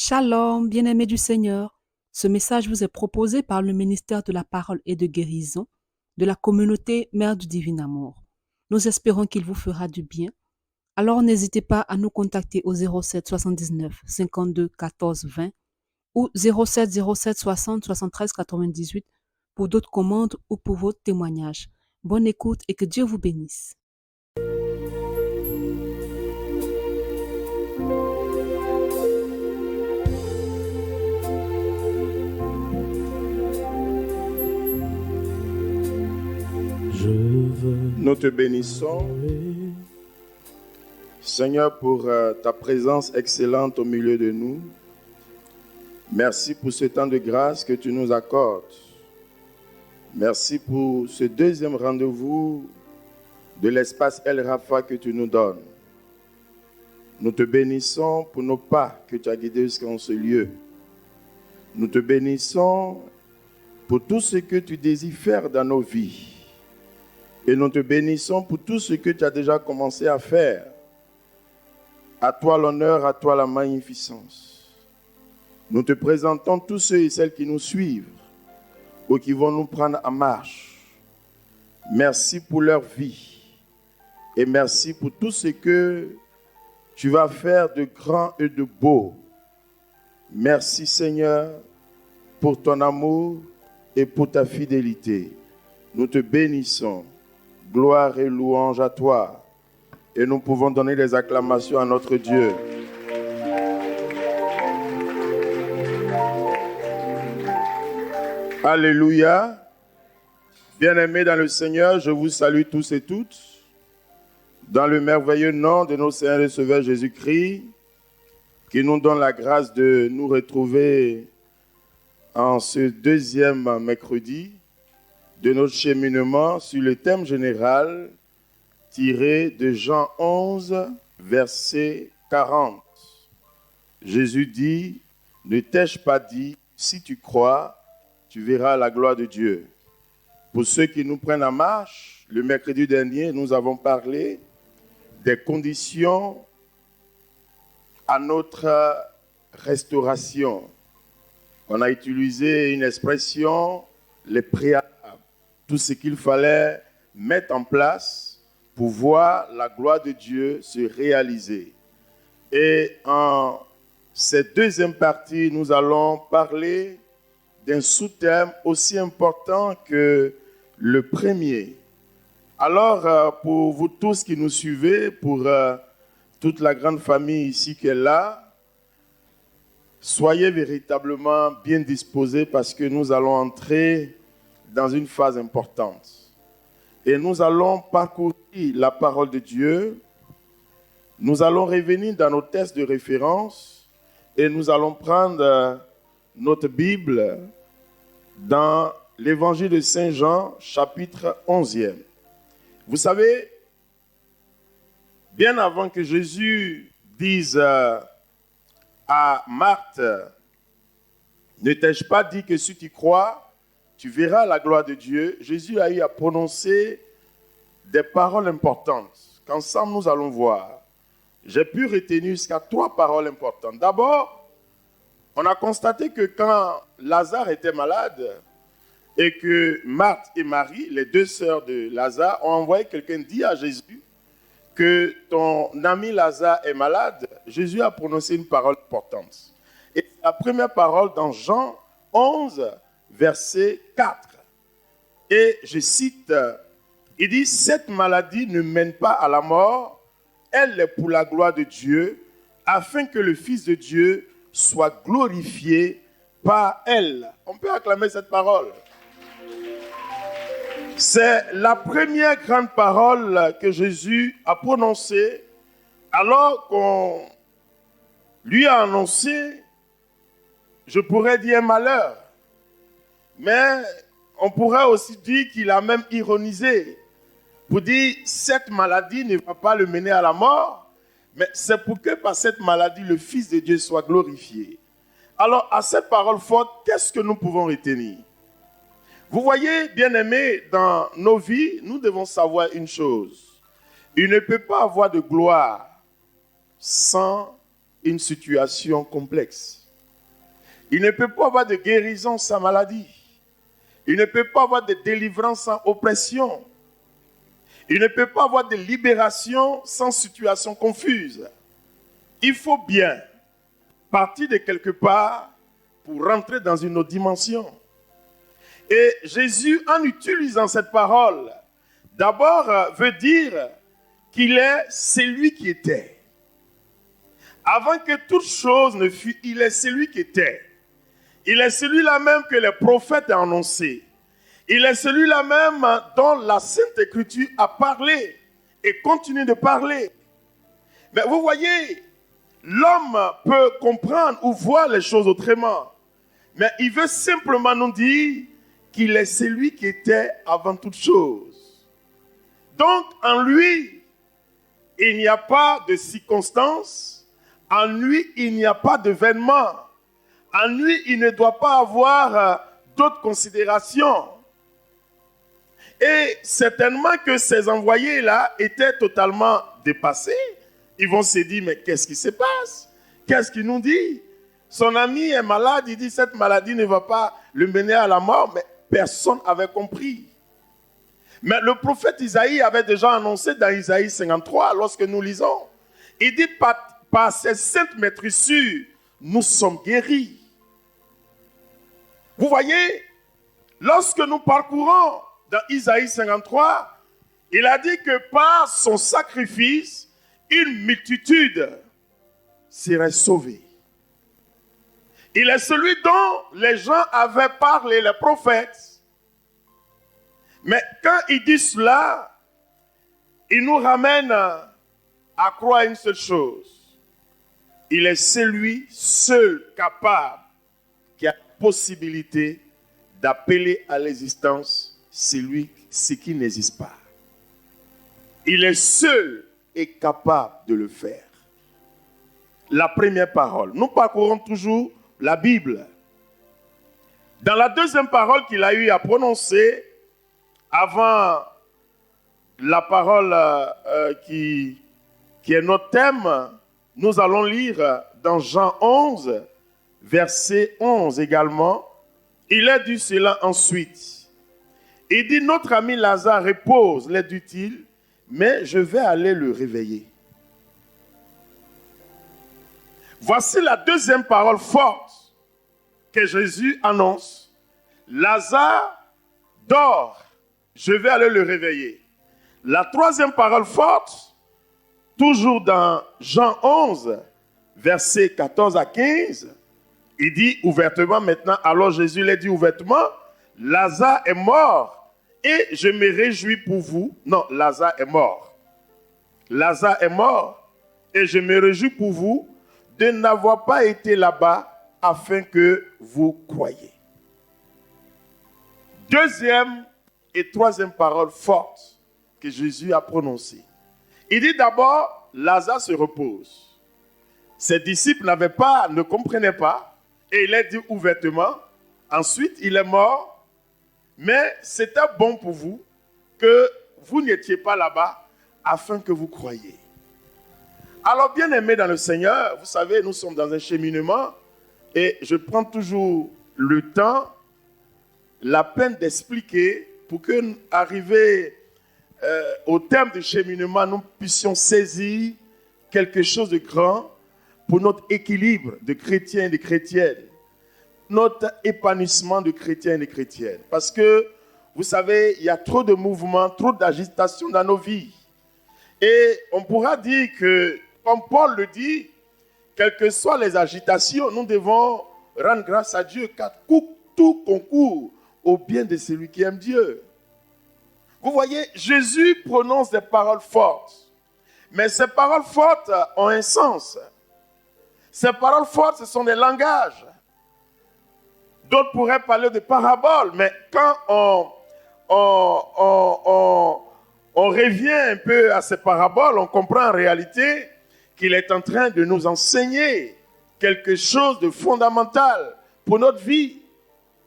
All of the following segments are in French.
Shalom, bien-aimés du Seigneur. Ce message vous est proposé par le ministère de la Parole et de Guérison de la communauté Mère du Divin Amour. Nous espérons qu'il vous fera du bien. Alors n'hésitez pas à nous contacter au 07 79 52 14 20 ou 07 07 60 73 98 pour d'autres commandes ou pour vos témoignages. Bonne écoute et que Dieu vous bénisse. Nous te bénissons, Seigneur, pour ta présence excellente au milieu de nous. Merci pour ce temps de grâce que tu nous accordes. Merci pour ce deuxième rendez-vous de l'espace El Rafa que tu nous donnes. Nous te bénissons pour nos pas que tu as guidés jusqu'en ce lieu. Nous te bénissons pour tout ce que tu désires faire dans nos vies. Et nous te bénissons pour tout ce que tu as déjà commencé à faire. À toi l'honneur, à toi la magnificence. Nous te présentons tous ceux et celles qui nous suivent ou qui vont nous prendre en marche. Merci pour leur vie. Et merci pour tout ce que tu vas faire de grand et de beau. Merci Seigneur pour ton amour et pour ta fidélité. Nous te bénissons. Gloire et louange à toi. Et nous pouvons donner des acclamations à notre Dieu. Alléluia. Bien-aimés dans le Seigneur, je vous salue tous et toutes. Dans le merveilleux nom de notre Seigneur et Sauveur Jésus-Christ, qui nous donne la grâce de nous retrouver en ce deuxième mercredi de notre cheminement sur le thème général tiré de Jean 11, verset 40. Jésus dit, « Ne t'ai-je pas dit, si tu crois, tu verras la gloire de Dieu. » Pour ceux qui nous prennent en marche, le mercredi dernier, nous avons parlé des conditions à notre restauration. On a utilisé une expression, les préalables. Tout ce qu'il fallait mettre en place pour voir la gloire de Dieu se réaliser. Et en cette deuxième partie, nous allons parler d'un sous-thème aussi important que le premier. Alors, pour vous tous qui nous suivez, pour toute la grande famille ici qui est là, soyez véritablement bien disposés parce que nous allons entrer dans une phase importante. Et nous allons parcourir la parole de Dieu. Nous allons revenir dans nos textes de référence et nous allons prendre notre Bible dans l'évangile de Saint Jean, chapitre 11e. Vous savez, bien avant que Jésus dise à Marthe, « Ne t'ai-je pas dit que si tu crois, tu verras la gloire de Dieu », Jésus a eu à prononcer des paroles importantes qu'ensemble nous allons voir. J'ai pu retenir jusqu'à 3 paroles importantes. D'abord, on a constaté que quand Lazare était malade et que Marthe et Marie, les 2 sœurs de Lazare, ont envoyé quelqu'un dire à Jésus que ton ami Lazare est malade, Jésus a prononcé une parole importante. Et la première parole dans Jean 11, verset 4. Et je cite, il dit, « Cette maladie ne mène pas à la mort, elle est pour la gloire de Dieu, afin que le Fils de Dieu soit glorifié par elle. » On peut acclamer cette parole. C'est la première grande parole que Jésus a prononcée alors qu'on lui a annoncé, je pourrais dire malheur. Mais on pourrait aussi dire qu'il a même ironisé pour dire cette maladie ne va pas le mener à la mort, mais c'est pour que par cette maladie le Fils de Dieu soit glorifié. Alors à cette parole forte, qu'est-ce que nous pouvons retenir? Vous voyez, bien-aimés, dans nos vies, nous devons savoir une chose. Il ne peut pas avoir de gloire sans une situation complexe. Il ne peut pas avoir de guérison sans maladie. Il ne peut pas avoir de délivrance sans oppression. Il ne peut pas avoir de libération sans situation confuse. Il faut bien partir de quelque part pour rentrer dans une autre dimension. Et Jésus, en utilisant cette parole, d'abord veut dire qu'il est celui qui était. Avant que toute chose ne fût, il est celui qui était. Il est celui-là même que les prophètes ont annoncé. Il est celui-là même dont la Sainte Écriture a parlé et continue de parler. Mais vous voyez, l'homme peut comprendre ou voir les choses autrement. Mais il veut simplement nous dire qu'il est celui qui était avant toute chose. Donc, en lui, il n'y a pas de circonstances. En lui, il n'y a pas d'événement. En lui, il ne doit pas avoir d'autres considérations. Et certainement que ces envoyés-là étaient totalement dépassés. Ils vont se dire, mais qu'est-ce qui se passe? Qu'est-ce qu'il nous dit? Son ami est malade, il dit, cette maladie ne va pas le mener à la mort, mais personne n'avait compris. Mais le prophète Isaïe avait déjà annoncé dans Isaïe 53, lorsque nous lisons, il dit, par ses saintes maîtrissures, nous sommes guéris. Vous voyez, lorsque nous parcourons dans Isaïe 53, il a dit que par son sacrifice, une multitude serait sauvée. Il est celui dont les gens avaient parlé, les prophètes. Mais quand il dit cela, il nous ramène à croire une seule chose. Il est celui seul capable qui a la possibilité d'appeler à l'existence ce qui n'existe pas. Il est seul et capable de le faire. La première parole. Nous parcourons toujours la Bible. Dans la deuxième parole qu'il a eu à prononcer, avant la parole qui est notre thème, nous allons lire dans Jean 11, verset 11 également. Il a dit cela ensuite. Il dit, notre ami Lazare repose, les dit-il, mais je vais aller le réveiller. Voici la deuxième parole forte que Jésus annonce. Lazare dort, je vais aller le réveiller. La troisième parole forte, toujours dans Jean 11, versets 14 à 15, il dit ouvertement maintenant, alors Jésus l'a dit ouvertement, Lazare est mort et je me réjouis pour vous. Non, Lazare est mort. Lazare est mort et je me réjouis pour vous de n'avoir pas été là-bas afin que vous croyiez. Deuxième et troisième parole forte que Jésus a prononcée. Il dit d'abord, Lazare se repose. Ses disciples ne comprenaient pas et il a dit ouvertement. Ensuite, il est mort. Mais c'était bon pour vous que vous n'étiez pas là-bas afin que vous croyiez. Alors, bien aimés dans le Seigneur, vous savez, nous sommes dans un cheminement et je prends toujours le temps, la peine d'expliquer pour que, arrivé au terme du cheminement, nous puissions saisir quelque chose de grand pour notre équilibre de chrétiens et de chrétiennes. Notre épanouissement de chrétiens et de chrétiennes. Parce que, vous savez, il y a trop de mouvements, trop d'agitation dans nos vies. Et on pourra dire que, comme Paul le dit, quelles que soient les agitations, nous devons rendre grâce à Dieu, car tout concourt au bien de celui qui aime Dieu. Vous voyez, Jésus prononce des paroles fortes. Mais ces paroles fortes ont un sens. Ces paroles fortes, ce sont des langages. D'autres pourraient parler de paraboles, mais quand on revient un peu à ces paraboles, on comprend en réalité qu'il est en train de nous enseigner quelque chose de fondamental pour notre vie.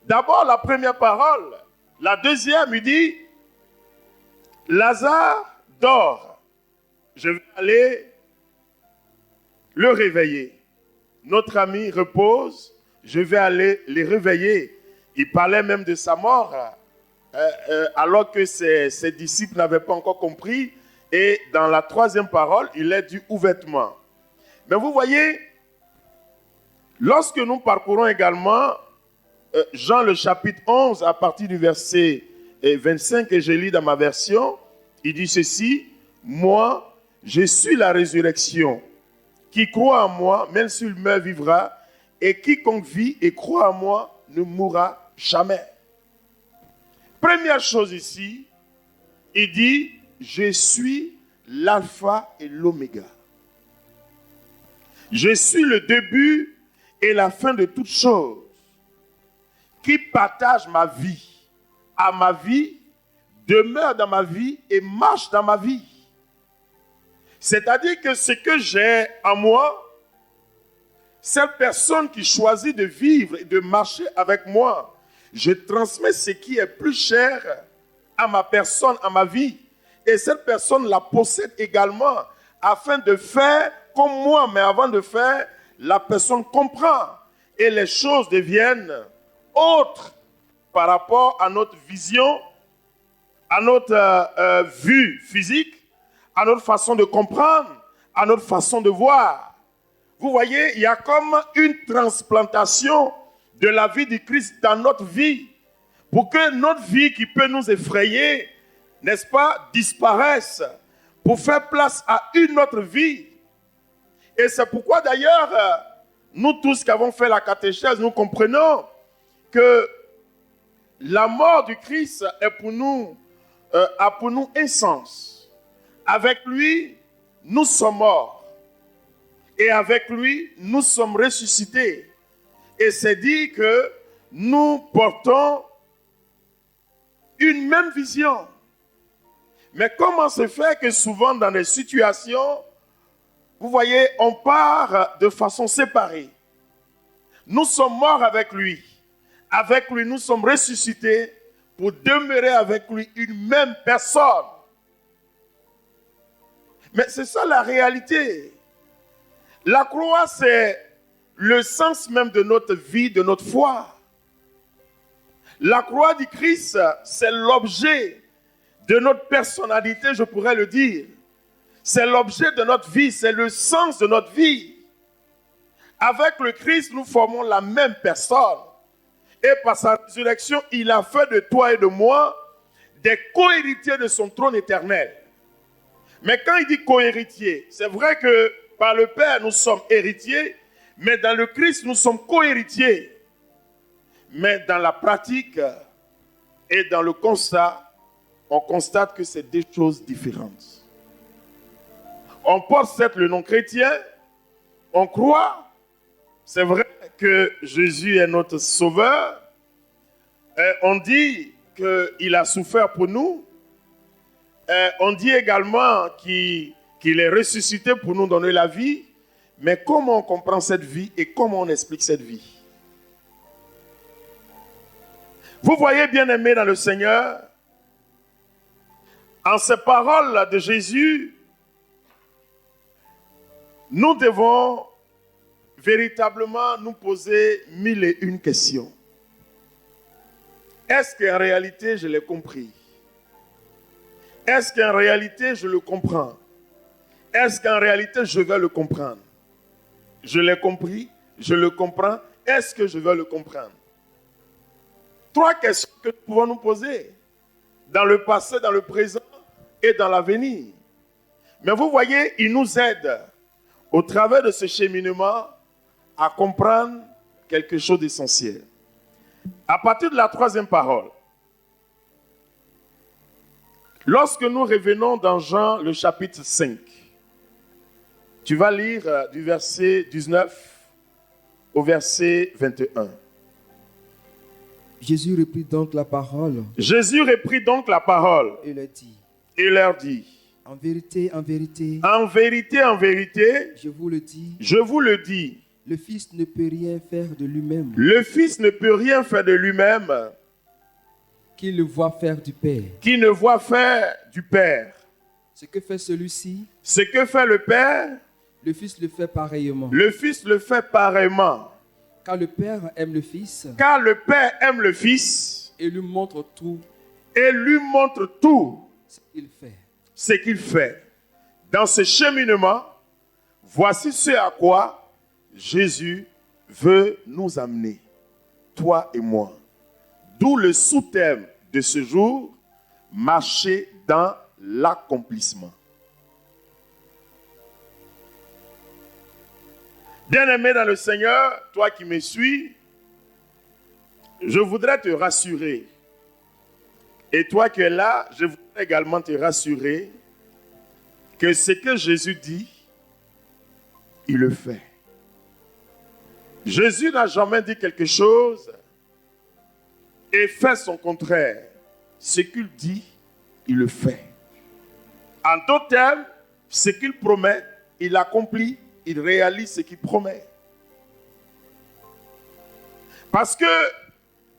D'abord, la première parole. La deuxième, il dit, Lazare dort. Je vais aller le réveiller. Notre ami repose. je vais aller les réveiller. Il parlait même de sa mort, alors que ses disciples n'avaient pas encore compris. Et dans la troisième parole, il est dit ouvertement. Mais vous voyez, lorsque nous parcourons également Jean le chapitre 11, à partir du verset 25 que je lis dans ma version, il dit ceci: moi, je suis la résurrection. Qui croit en moi, même s'il meurt, vivra. Et quiconque vit et croit en moi ne mourra jamais. Première chose ici, il dit, je suis l'alpha et l'oméga. Je suis le début et la fin de toutes choses. Qui partage ma vie, à ma vie, demeure dans ma vie et marche dans ma vie. C'est-à-dire que ce que j'ai en moi, cette personne qui choisit de vivre et de marcher avec moi, je transmets ce qui est plus cher à ma personne, à ma vie. Et cette personne la possède également afin de faire comme moi. Mais avant de faire, la personne comprend et les choses deviennent autres par rapport à notre vision, à notre vue physique, à notre façon de comprendre, à notre façon de voir. Vous voyez, il y a comme une transplantation de la vie du Christ dans notre vie pour que notre vie qui peut nous effrayer, n'est-ce pas, disparaisse pour faire place à une autre vie. Et c'est pourquoi d'ailleurs, nous tous qui avons fait la catéchèse, nous comprenons que la mort du Christ est pour nous, a pour nous un sens. Avec lui, nous sommes morts. Et avec lui, nous sommes ressuscités. Et c'est dit que nous portons une même vision. Mais comment se fait que souvent dans des situations, vous voyez, on part de façon séparée. Nous sommes morts avec lui. Avec lui, nous sommes ressuscités pour demeurer avec lui une même personne. Mais c'est ça la réalité. La croix, c'est le sens même de notre vie, de notre foi. La croix du Christ, c'est l'objet de notre personnalité, je pourrais le dire. C'est l'objet de notre vie, c'est le sens de notre vie. Avec le Christ, nous formons la même personne. Et par sa résurrection, il a fait de toi et de moi des co-héritiers de son trône éternel. Mais quand il dit co-héritier, c'est vrai que par le Père, nous sommes héritiers, mais dans le Christ, nous sommes co-héritiers. Mais dans la pratique et dans le constat, on constate que c'est deux choses différentes. On porte certes le nom chrétien, on croit, c'est vrai que Jésus est notre sauveur, et on dit qu'il a souffert pour nous, et on dit également qu'il est ressuscité pour nous donner la vie, mais comment on comprend cette vie et comment on explique cette vie? Vous voyez, bien-aimés dans le Seigneur, en ces paroles de Jésus, nous devons véritablement nous poser 1001 questions. Est-ce qu'en réalité, je l'ai compris? Est-ce qu'en réalité, je le comprends? Est-ce qu'en réalité, je vais le comprendre? Je l'ai compris, je le comprends. Est-ce que je vais le comprendre? 3 questions que nous pouvons nous poser dans le passé, dans le présent et dans l'avenir. Mais vous voyez, il nous aide au travers de ce cheminement à comprendre quelque chose d'essentiel. À partir de la 3e parole, lorsque nous revenons dans Jean le chapitre 5, tu vas lire du verset 19 au verset 21. Jésus reprit donc la parole. Jésus reprit donc la parole Et leur dit, en vérité, en vérité, en vérité, je vous le dis, le Fils ne peut rien faire de lui-même. Le Fils ne peut rien faire de lui-même qu'il le voit faire du Père. Qu'il ne voit faire du Père. Ce que fait celui-ci, Ce que fait le Père, le Fils le fait pareillement. le Fils le fait pareillement. Car le Père aime le Fils car le Père aime le Fils et lui montre tout et lui montre tout ce qu'il fait. ce qu'il fait. Dans ce cheminement, voici ce à quoi Jésus veut nous amener, toi et moi. D'où le sous-thème de ce jour, marcher dans l'accomplissement. Bien-aimé dans le Seigneur, toi qui me suis, je voudrais te rassurer. Et toi qui es là, je voudrais également te rassurer que ce que Jésus dit, il le fait. Jésus n'a jamais dit quelque chose et fait son contraire. Ce qu'il dit, il le fait. En d'autres termes, ce qu'il promet, il accomplit, il réalise ce qu'il promet. Parce que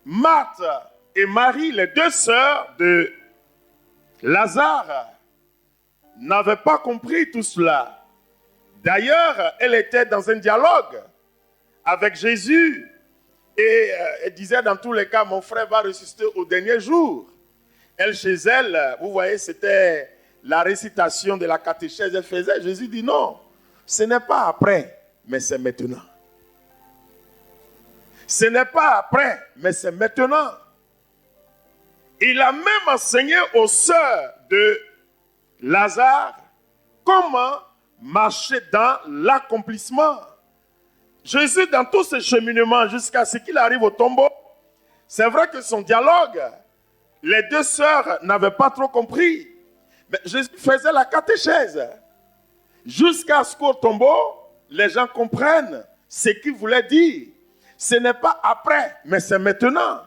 Marthe et Marie, les deux sœurs de Lazare, n'avaient pas compris tout cela. D'ailleurs, elle était dans un dialogue avec Jésus et elle disait dans tous les cas, mon frère va ressusciter au dernier jour. Elle, chez elle, vous voyez, c'était la récitation de la catéchèse. Elle faisait. Jésus dit non, ce n'est pas après, mais c'est maintenant. Ce n'est pas après, mais c'est maintenant. Il a même enseigné aux sœurs de Lazare comment marcher dans l'accomplissement. Jésus, dans tout ce cheminement, jusqu'à ce qu'il arrive au tombeau, c'est vrai que son dialogue, les deux sœurs n'avaient pas trop compris. Mais Jésus faisait la catéchèse. Jusqu'à ce qu'au tombeau, les gens comprennent ce qu'il voulait dire. Ce n'est pas après, mais c'est maintenant.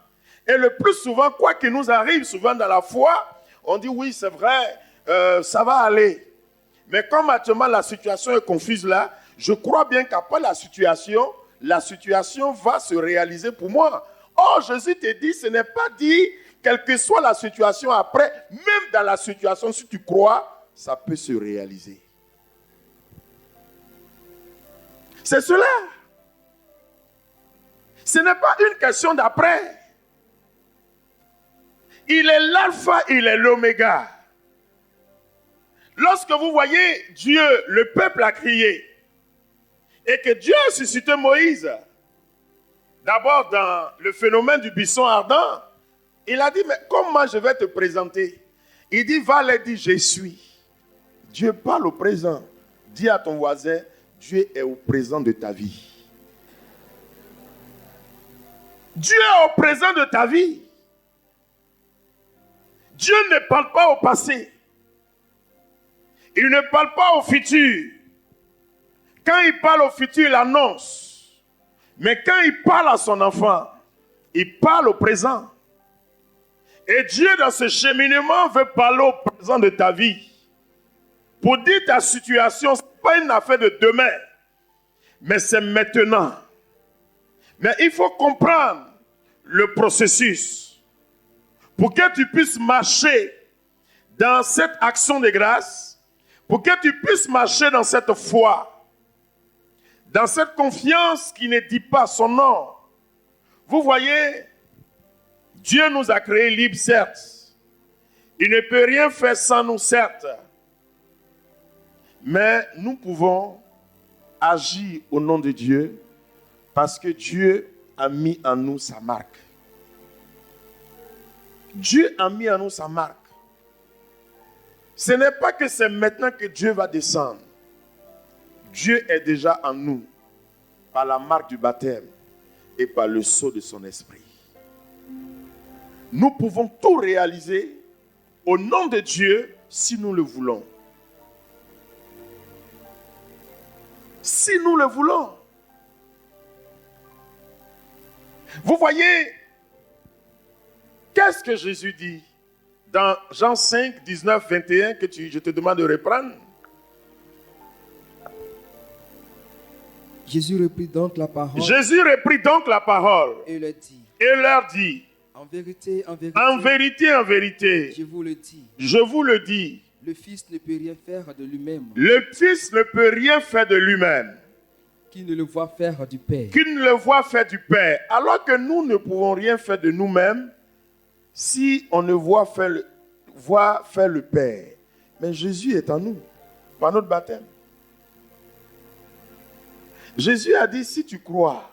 Et le plus souvent, quoi qu'il nous arrive, souvent dans la foi, on dit oui, c'est vrai, ça va aller. Mais comme actuellement la situation est confuse là, je crois bien qu'après la situation va se réaliser pour moi. Or, Jésus te dit, ce n'est pas dit, quelle que soit la situation après, même dans la situation, si tu crois, ça peut se réaliser. C'est cela. Ce n'est pas une question d'après. Il est l'alpha, il est l'oméga. Lorsque vous voyez Dieu, le peuple a crié, et que Dieu a suscité Moïse, d'abord dans le phénomène du buisson ardent, il a dit, mais comment je vais te présenter? Il dit, va leur dire, je suis. Dieu parle au présent. Dis à ton voisin, Dieu est au présent de ta vie. Dieu est au présent de ta vie. Dieu ne parle pas au passé. Il ne parle pas au futur. Quand il parle au futur, il annonce. Mais quand il parle à son enfant, il parle au présent. Et Dieu, dans ce cheminement, veut parler au présent de ta vie. Pour dire ta situation, ce n'est pas une affaire de demain, mais c'est maintenant. Mais il faut comprendre le processus pour que tu puisses marcher dans cette action de grâce, pour que tu puisses marcher dans cette foi, dans cette confiance qui ne dit pas son nom. Vous voyez, Dieu nous a créés libres, certes. Il ne peut rien faire sans nous, certes. Mais nous pouvons agir au nom de Dieu parce que Dieu a mis en nous sa marque. Dieu a mis en nous sa marque. Ce n'est pas que c'est maintenant que Dieu va descendre. Dieu est déjà en nous par la marque du baptême et par le sceau de son esprit. Nous pouvons tout réaliser au nom de Dieu si nous le voulons. Si nous le voulons. Vous voyez, qu'est-ce que Jésus dit dans Jean 5, 19, 21 que je te demande de reprendre? Jésus reprit donc la parole. Jésus reprit donc la parole Et leur dit. Et leur dit, En vérité, en vérité. en vérité, en vérité, Je vous le dis. je vous le dis, Le Fils ne peut rien faire de lui-même. le Fils ne peut rien faire de lui-même. qui ne le voit faire du Père. qui ne le voit faire du Père. Alors que nous ne pouvons rien faire de nous-mêmes si on ne voit faire le Père. Mais Jésus est en nous, par notre baptême. Jésus a dit, si tu crois,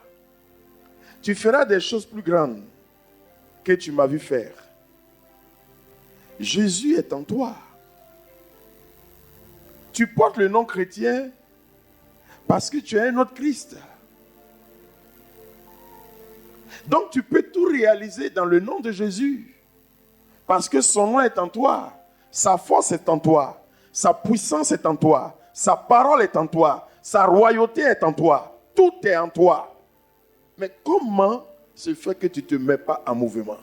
tu feras des choses plus grandes que tu m'as vu faire. Jésus est en toi. Tu portes le nom chrétien parce que tu es un autre Christ. Donc tu peux tout réaliser dans le nom de Jésus. Parce que son nom est en toi. Sa force est en toi. Sa puissance est en toi. Sa parole est en toi. Sa royauté est en toi. Tout est en toi. Mais comment se fait que tu ne te mets pas en mouvement?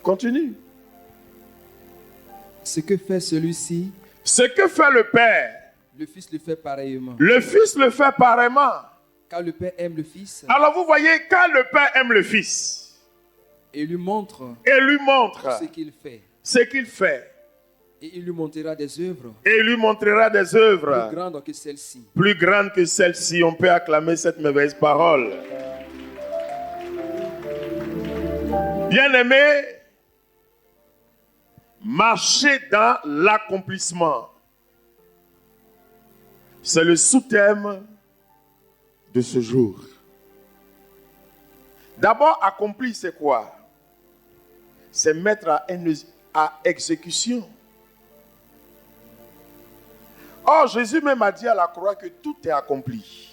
Continue. Ce que fait celui-ci, Ce que fait le Père, le Fils le fait pareillement. le Fils le fait pareillement. Car le Père aime le Fils Alors vous voyez, quand le Père aime le Fils et lui montre et lui montre ce qu'il fait. ce qu'il fait, Et il lui montrera des œuvres et il lui montrera des plus œuvres grandes que celles-ci. plus grandes que celle-ci, on peut acclamer cette merveilleuse parole. Bien-aimés, marcher dans l'accomplissement. C'est le sous-thème de ce jour. D'abord, accomplir, c'est quoi? C'est mettre à exécution. Or, Jésus même a dit à la croix que tout est accompli.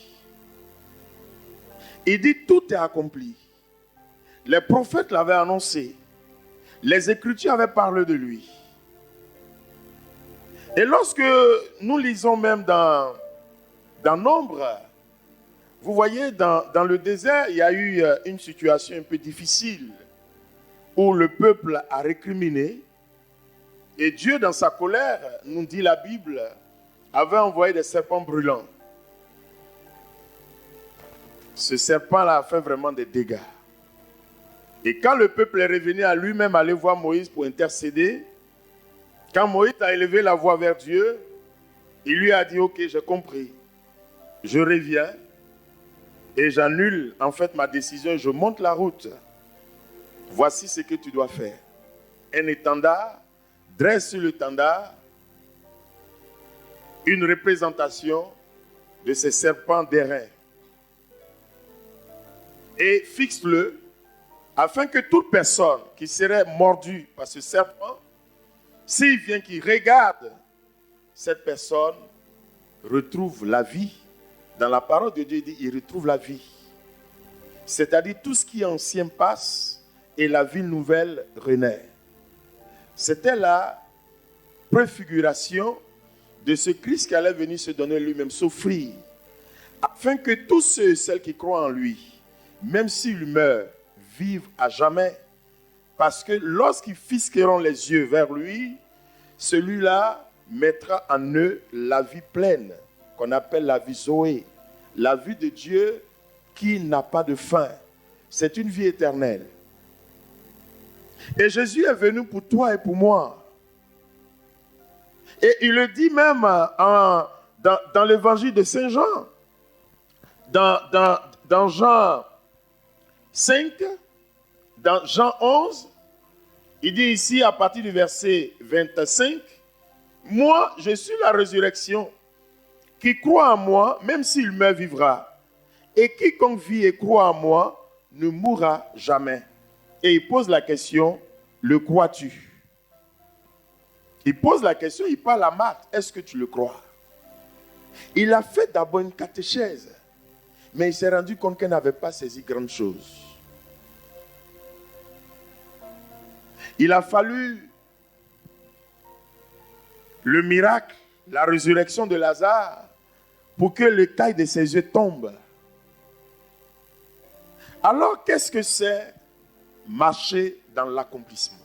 Il dit tout est accompli. Les prophètes l'avaient annoncé. Les Écritures avaient parlé de lui. Et lorsque nous lisons même dans Nombre, vous voyez, dans le désert, il y a eu une situation un peu difficile où le peuple a récriminé. Et Dieu, dans sa colère, nous dit la Bible, avait envoyé des serpents brûlants. Ce serpent-là a fait vraiment des dégâts. Et quand le peuple est revenu à lui-même aller voir Moïse pour intercéder, quand Moïse a élevé la voix vers Dieu, il lui a dit, ok, j'ai compris. Je reviens et j'annule en fait ma décision, je monte la route. Voici ce que tu dois faire. Un étendard, dresse sur l'étendard une représentation de ces serpents d'airain. Et fixe-le afin que toute personne qui serait mordue par ce serpent, s'il vient qui regarde cette personne, retrouve la vie. Dans la parole de Dieu, il dit, il retrouve la vie. C'est-à-dire tout ce qui est ancien passe et la vie nouvelle renaît. C'était la préfiguration de ce Christ qui allait venir se donner lui-même, s'offrir, afin que tous ceux et celles qui croient en lui, même s'ils meurent, vivent à jamais. Parce que lorsqu'ils fixeront les yeux vers lui, celui-là mettra en eux la vie pleine, qu'on appelle la vie Zoé, la vie de Dieu qui n'a pas de fin. C'est une vie éternelle. Et Jésus est venu pour toi et pour moi. Et il le dit même dans l'évangile de Saint Jean, dans Jean 5, dans Jean 11, il dit ici à partir du verset 25, « Moi, je suis la résurrection. Qui croit en moi, même s'il meurt, vivra. Et quiconque vit et croit en moi, ne mourra jamais. » Et il pose la question, « Le crois-tu » Il pose la question, il parle à Marthe, « Est-ce que tu le crois ?» Il a fait d'abord une catéchèse, mais il s'est rendu compte qu'elle n'avait pas saisi grande chose. Il a fallu le miracle, la résurrection de Lazare, pour que l'écaille de ses yeux tombe. Alors, qu'est-ce que c'est marcher dans l'accomplissement?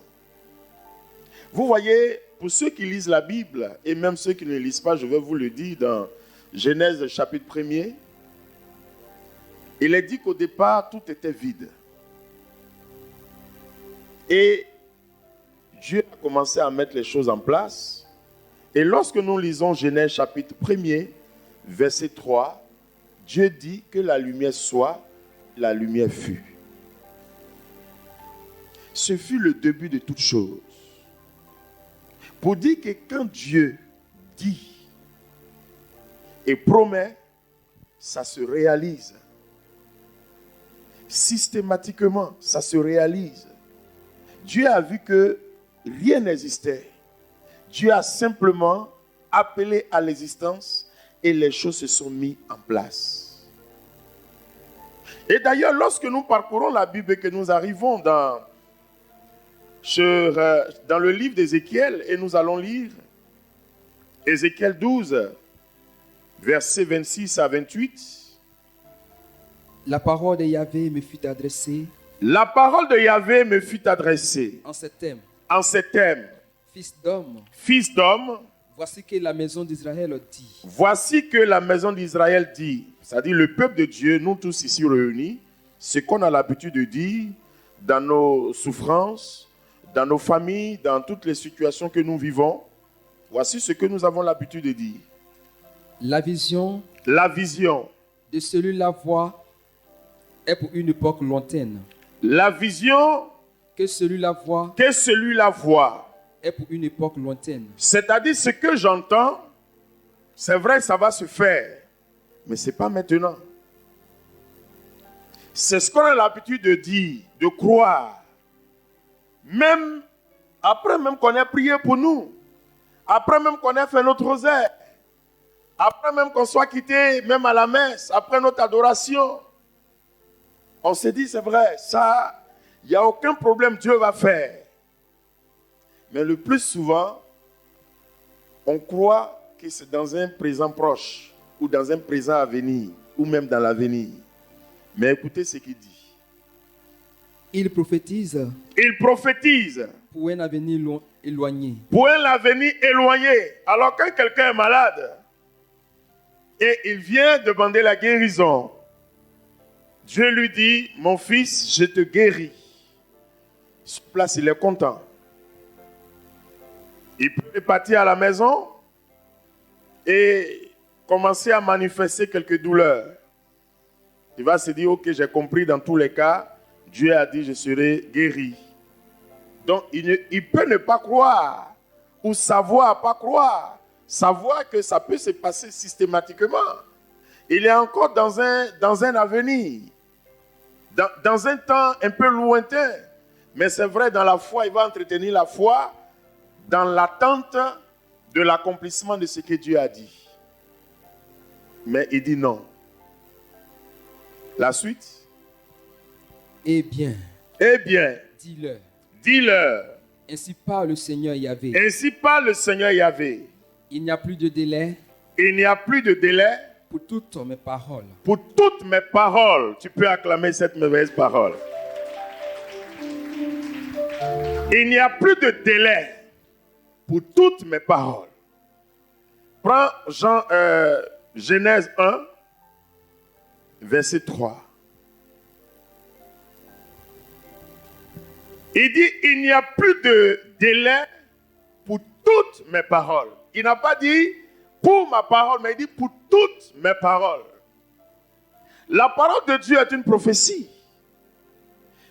Vous voyez, pour ceux qui lisent la Bible, et même ceux qui ne lisent pas, je vais vous le dire dans Genèse chapitre 1er, il est dit qu'au départ, tout était vide. Et Dieu a commencé à mettre les choses en place. Et lorsque nous lisons Genèse chapitre 1er, verset 3, Dieu dit que la lumière soit, la lumière fut. Ce fut le début de toute chose. Pour dire que quand Dieu dit et promet, ça se réalise. Systématiquement, ça se réalise. Dieu a vu que rien n'existait. Dieu a simplement appelé à l'existence et les choses se sont mises en place. Et d'ailleurs, lorsque nous parcourons la Bible et que nous arrivons dans le livre d'Ézéchiel et nous allons lire Ézéchiel 12, versets 26 à 28. La parole de Yahvé me fut adressée La parole de Yahvé me fut adressée en ces thèmes. en ces thèmes. Fils d'homme, Fils d'homme, voici que la maison d'Israël dit. voici que la maison d'Israël dit, c'est-à-dire le peuple de Dieu, nous tous ici réunis, ce qu'on a l'habitude de dire dans nos souffrances, dans nos familles, dans toutes les situations que nous vivons, voici ce que nous avons l'habitude de dire. La vision La vision, de celui-là voit est pour une époque lointaine. la vision Que celui-là voit que celui-là voit, est pour une époque lointaine. c'est-à-dire ce que j'entends, c'est vrai, ça va se faire, mais ce n'est pas maintenant. C'est ce qu'on a l'habitude de dire, de croire. Même après même qu'on ait prié pour nous, après même qu'on ait fait notre rosaire, après même qu'on soit quitté même à la messe, après notre adoration, on s'est dit, c'est vrai, ça, il n'y a aucun problème, Dieu va faire. Mais le plus souvent, on croit que c'est dans un présent proche, ou dans un présent à venir, ou même dans l'avenir. Mais écoutez ce qu'il dit. Il prophétise Il prophétise pour un avenir éloigné. pour un avenir éloigné. Alors quand quelqu'un est malade, et il vient demander la guérison, Dieu lui dit, mon fils, je te guéris. Sur place, il est content. Il peut partir à la maison et commencer à manifester quelques douleurs. Il va se dire, ok, j'ai compris dans tous les cas, Dieu a dit, je serai guéri. Donc, il peut ne pas croire ou savoir pas croire. Savoir que ça peut se passer systématiquement. Il est encore dans un avenir, dans un temps un peu lointain. Mais c'est vrai, dans la foi, il va entretenir la foi dans l'attente de l'accomplissement de ce que Dieu a dit. Mais il dit non. La suite. Eh bien, Dis-leur, ainsi parle le Seigneur Yahvé. ainsi parle le Seigneur Yahvé. Il n'y a plus de délai Il n'y a plus de délai pour toutes mes paroles. pour toutes mes paroles. Tu peux acclamer cette merveilleuse parole. Il n'y a plus de délai pour toutes mes paroles. Prends Genèse 1, verset 3. Il dit, il n'y a plus de délai pour toutes mes paroles. Il n'a pas dit pour ma parole, mais il dit pour toutes mes paroles. La parole de Dieu est une prophétie.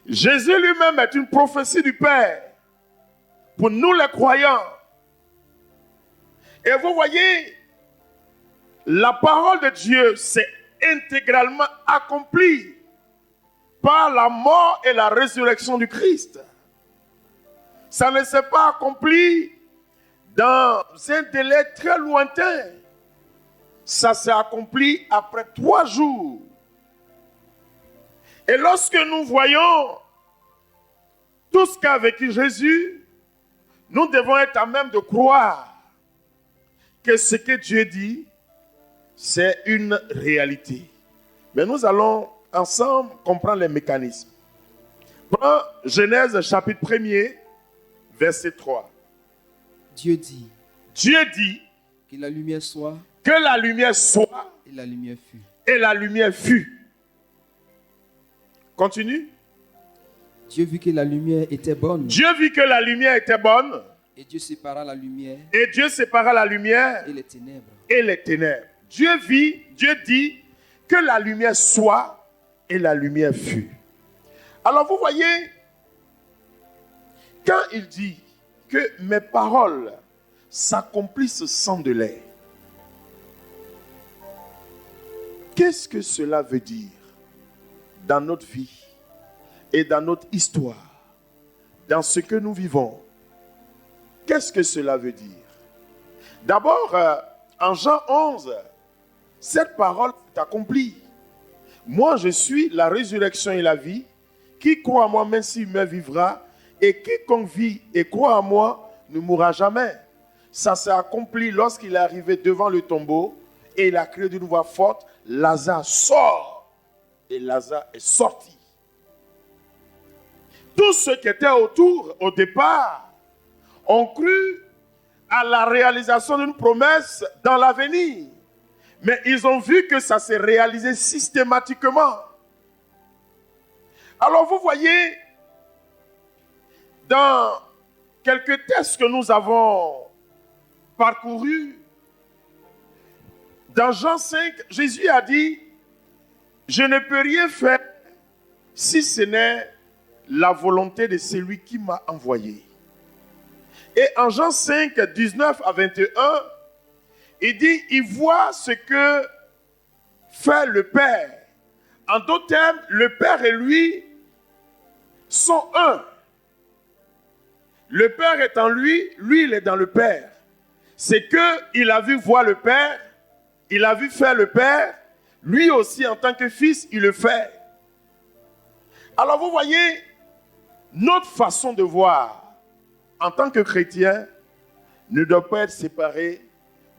Jésus lui-même est une prophétie du Père. Pour nous les croyants. Et vous voyez, la parole de Dieu s'est intégralement accomplie par la mort et la résurrection du Christ. Ça ne s'est pas accompli dans un délai très lointain. Ça s'est accompli après 3 jours. Et lorsque nous voyons tout ce qu'a vécu Jésus, nous devons être à même de croire que ce que Dieu dit, c'est une réalité. Mais nous allons ensemble comprendre les mécanismes. Prends Genèse chapitre 1er, verset 3. Dieu dit Dieu dit que la lumière soit que la lumière soit et la lumière fut. et la lumière fut. Continue. Dieu vit que la lumière était bonne Dieu vit que la lumière était bonne et Dieu sépara la lumière et Dieu sépara la lumière et les ténèbres. et les ténèbres. Dieu dit que la lumière soit, et la lumière fut. Alors vous voyez, quand il dit que mes paroles s'accomplissent sans délai, qu'est-ce que cela veut dire dans notre vie et dans notre histoire, dans ce que nous vivons? Qu'est-ce que cela veut dire? D'abord, en Jean 11, cette parole est accomplie. Moi, je suis la résurrection et la vie. Qui croit à moi, même s'il meurt, vivra. Et quiconque vit et croit à moi, ne mourra jamais. Ça s'est accompli lorsqu'il est arrivé devant le tombeau et il a crié d'une voix forte, Lazare sort. Et Lazare est sorti. Tous ceux qui étaient autour, au départ, ont cru à la réalisation d'une promesse dans l'avenir. Mais ils ont vu que ça s'est réalisé systématiquement. Alors vous voyez, dans quelques textes que nous avons parcourus, dans Jean 5, Jésus a dit, je ne peux rien faire si ce n'est la volonté de celui qui m'a envoyé. Et en Jean 5, 19 à 21, il dit, il voit ce que fait le Père. En d'autres termes, le Père et lui sont un. Le Père est en lui, lui il est dans le Père. C'est qu'il a vu voir le Père, il a vu faire le Père, lui aussi en tant que fils, il le fait. Alors vous voyez, notre façon de voir en tant que chrétien ne doit pas être séparée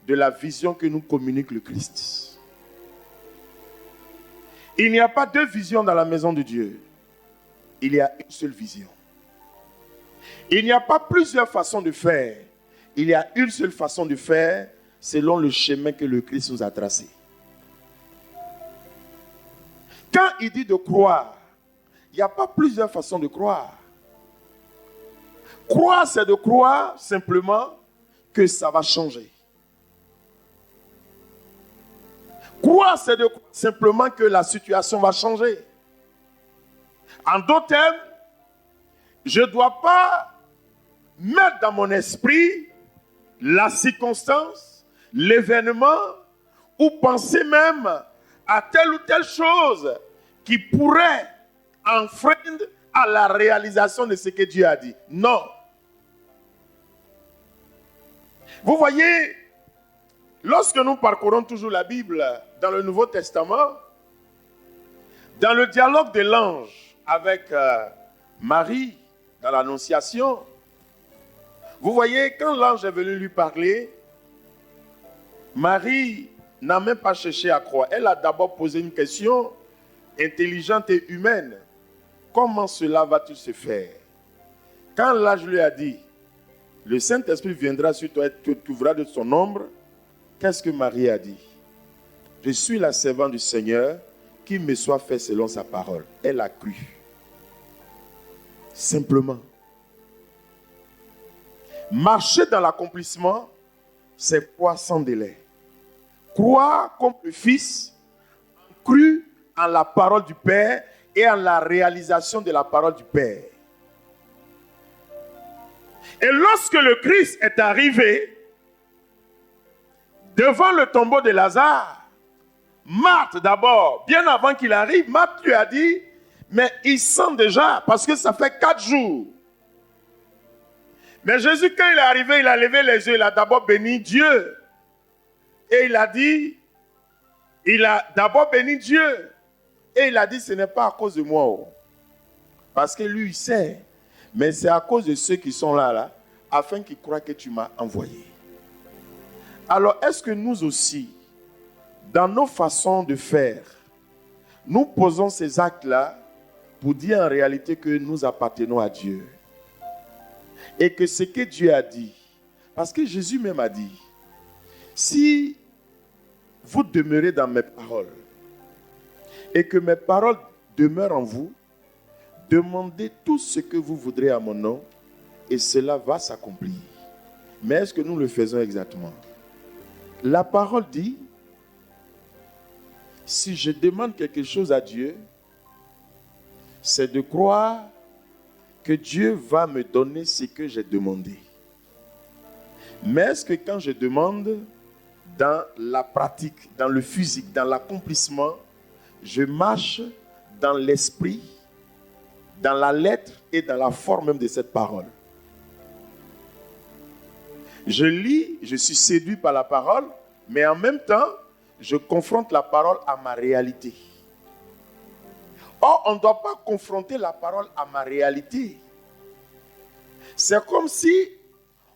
de la vision que nous communique le Christ. Il n'y a pas deux visions dans la maison de Dieu. Il y a une seule vision. Il n'y a pas plusieurs façons de faire. Il y a une seule façon de faire selon le chemin que le Christ nous a tracé. Quand il dit de croire, il n'y a pas plusieurs façons de croire. Croire, c'est de croire simplement que ça va changer. Croire, c'est de croire simplement que la situation va changer. En d'autres termes, je ne dois pas mettre dans mon esprit la circonstance, l'événement, ou penser même à telle ou telle chose qui pourrait enfreindre à la réalisation de ce que Dieu a dit. Non. Vous voyez, lorsque nous parcourons toujours la Bible dans le Nouveau Testament, dans le dialogue de l'ange avec Marie, dans l'Annonciation, vous voyez, quand l'ange est venu lui parler, Marie n'a même pas cherché à croire. Elle a d'abord posé une question intelligente et humaine. Comment cela va-t-il se faire? Quand l'ange lui a dit, le Saint-Esprit viendra sur toi et te couvra de son ombre, qu'est-ce que Marie a dit? Je suis la servante du Seigneur, qu'il me soit fait selon sa parole. Elle a cru. Simplement. Marcher dans l'accomplissement, c'est croire sans délai. Croire comme le Fils, cru en la parole du Père et en la réalisation de la parole du Père. Et lorsque le Christ est arrivé devant le tombeau de Lazare, Marthe d'abord, bien avant qu'il arrive, Marthe lui a dit, mais il sent déjà, parce que ça fait 4 jours. Mais Jésus, quand il est arrivé, il a levé les yeux, il a d'abord béni Dieu. Et il a dit, il a d'abord béni Dieu. Et il a dit, ce n'est pas à cause de moi. Parce que lui, il sait. Mais c'est à cause de ceux qui sont là, afin qu'ils croient que tu m'as envoyé. Alors, est-ce que nous aussi, dans nos façons de faire, nous posons ces actes-là pour dire en réalité que nous appartenons à Dieu? Et que ce que Dieu a dit, parce que Jésus même a dit, si vous demeurez dans mes paroles et que mes paroles demeurent en vous, demandez tout ce que vous voudrez à mon nom et cela va s'accomplir. Mais est-ce que nous le faisons exactement? La parole dit, Si je demande quelque chose à Dieu, c'est de croire que Dieu va me donner ce que j'ai demandé. Mais est-ce que quand je demande, dans la pratique, dans le physique, dans l'accomplissement, je marche dans l'esprit, dans la lettre et dans la forme même de cette parole? Je lis, je suis séduit par la parole, mais en même temps, je confronte la parole à ma réalité. Or, on ne doit pas confronter la parole à ma réalité. C'est comme si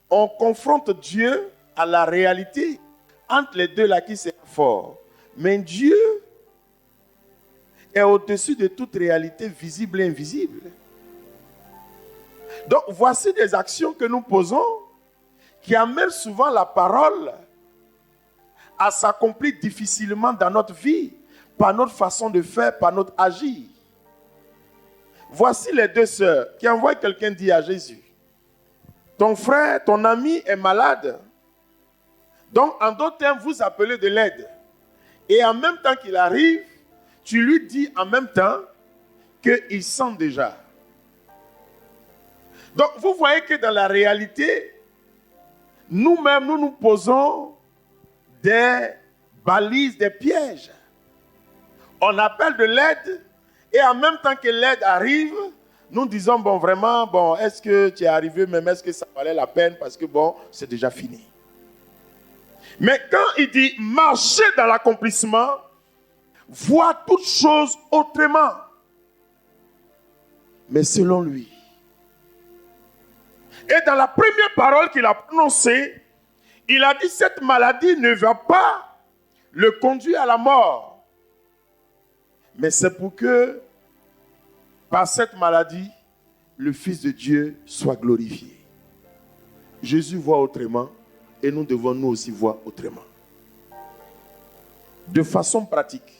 on confronte Dieu à la réalité. Entre les deux, là, qui c'est fort. Mais Dieu est au-dessus de toute réalité visible et invisible. Donc, voici des actions que nous posons qui amènent souvent la parole à s'accomplir difficilement dans notre vie, par notre façon de faire, par notre agir. Voici les deux sœurs qui envoient quelqu'un dire à Jésus: ton frère, ton ami est malade. Donc, en d'autres termes, vous appelez de l'aide. Et en même temps qu'il arrive, tu lui dis en même temps qu'il sent déjà. Donc, vous voyez que dans la réalité, nous-mêmes, nous nous posons des balises, des pièges. On appelle de l'aide et en même temps que l'aide arrive, nous disons, bon, vraiment, bon, est-ce que tu es arrivé, même est-ce que ça valait la peine parce que, bon, c'est déjà fini. Mais quand il dit marcher dans l'accomplissement, voir toutes choses autrement, mais selon lui. Et dans la première parole qu'il a prononcée, il a dit cette maladie ne va pas le conduire à la mort. Mais c'est pour que, par cette maladie, le Fils de Dieu soit glorifié. Jésus voit autrement et nous devons nous aussi voir autrement. De façon pratique,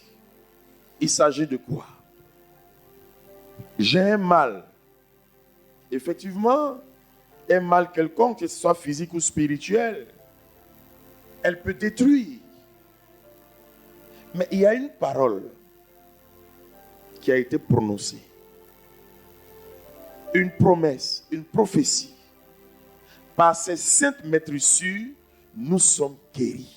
il s'agit de quoi? J'ai un mal. Effectivement, un mal quelconque, que ce soit physique ou spirituel, elle peut détruire. Mais il y a une parole qui a été prononcée. Une promesse, une prophétie. Par ces saintes maîtresses, nous sommes guéris.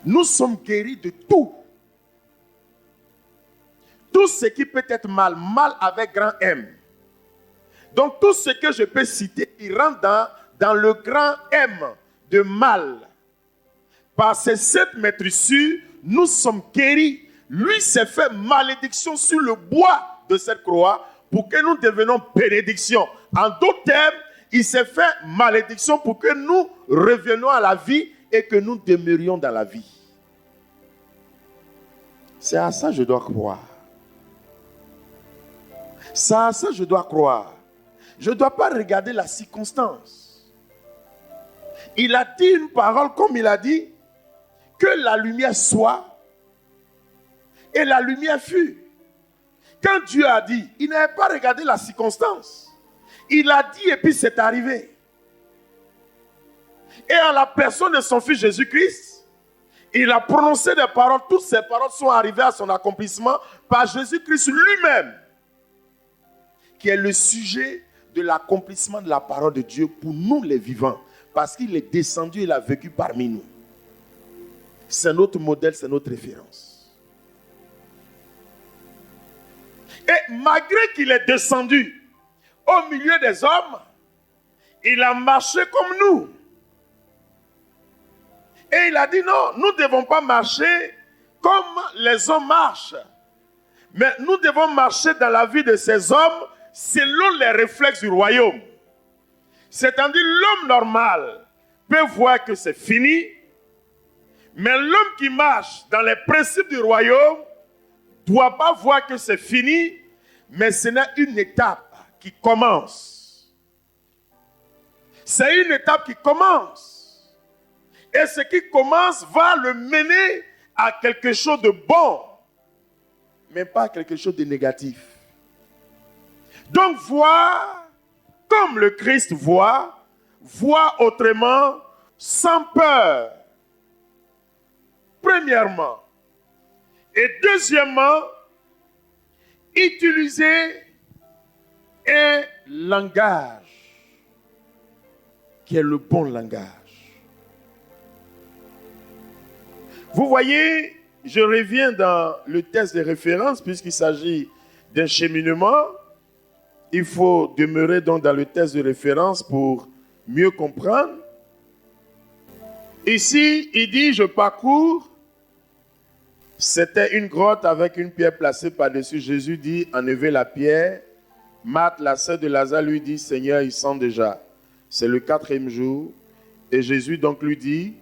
Nous sommes guéris de tout. Tout ce qui peut être mal, mal avec grand M. Donc tout ce que je peux citer, il rentre dans le grand M de mal. Par ces sept maîtresses, nous sommes guéris. Lui s'est fait malédiction sur le bois de cette croix pour que nous devenions bénédiction. En d'autres termes, il s'est fait malédiction pour que nous revenions à la vie et que nous demeurions dans la vie. C'est à ça que je dois croire. C'est à ça que je dois croire. Je ne dois pas regarder la circonstance. Il a dit une parole comme il a dit, que la lumière soit, et la lumière fut. Quand Dieu a dit, il n'avait pas regardé la circonstance. Il a dit et puis c'est arrivé. Et en la personne de son Fils Jésus-Christ, il a prononcé des paroles. Toutes ces paroles sont arrivées à son accomplissement par Jésus-Christ lui-même, qui est le sujet de l'accomplissement de la parole de Dieu pour nous les vivants. Parce qu'il est descendu, il a vécu parmi nous. C'est notre modèle, c'est notre référence. Et malgré qu'il est descendu au milieu des hommes, il a marché comme nous. Et il a dit non, nous ne devons pas marcher comme les hommes marchent. Mais nous devons marcher dans la vie de ces hommes selon les réflexes du royaume. C'est-à-dire l'homme normal peut voir que c'est fini, mais l'homme qui marche dans les principes du royaume ne doit pas voir que c'est fini, mais ce n'est une étape qui commence. C'est une étape qui commence. Et ce qui commence va le mener à quelque chose de bon, mais pas à quelque chose de négatif. Donc voir comme le Christ voit, voir autrement, sans peur. premièrement. Et deuxièmement, utiliser un langage qui est le bon langage. Vous voyez, je reviens dans le texte de référence puisqu'il s'agit d'un cheminement. Il faut demeurer donc dans le texte de référence pour mieux comprendre. Ici, il dit, je parcours. C'était une grotte avec une pierre placée par-dessus. Jésus dit, enlevez la pierre. Marthe, la sœur de Lazare, lui dit, Seigneur, il sent déjà. C'est le 4e jour. Et Jésus donc lui dit,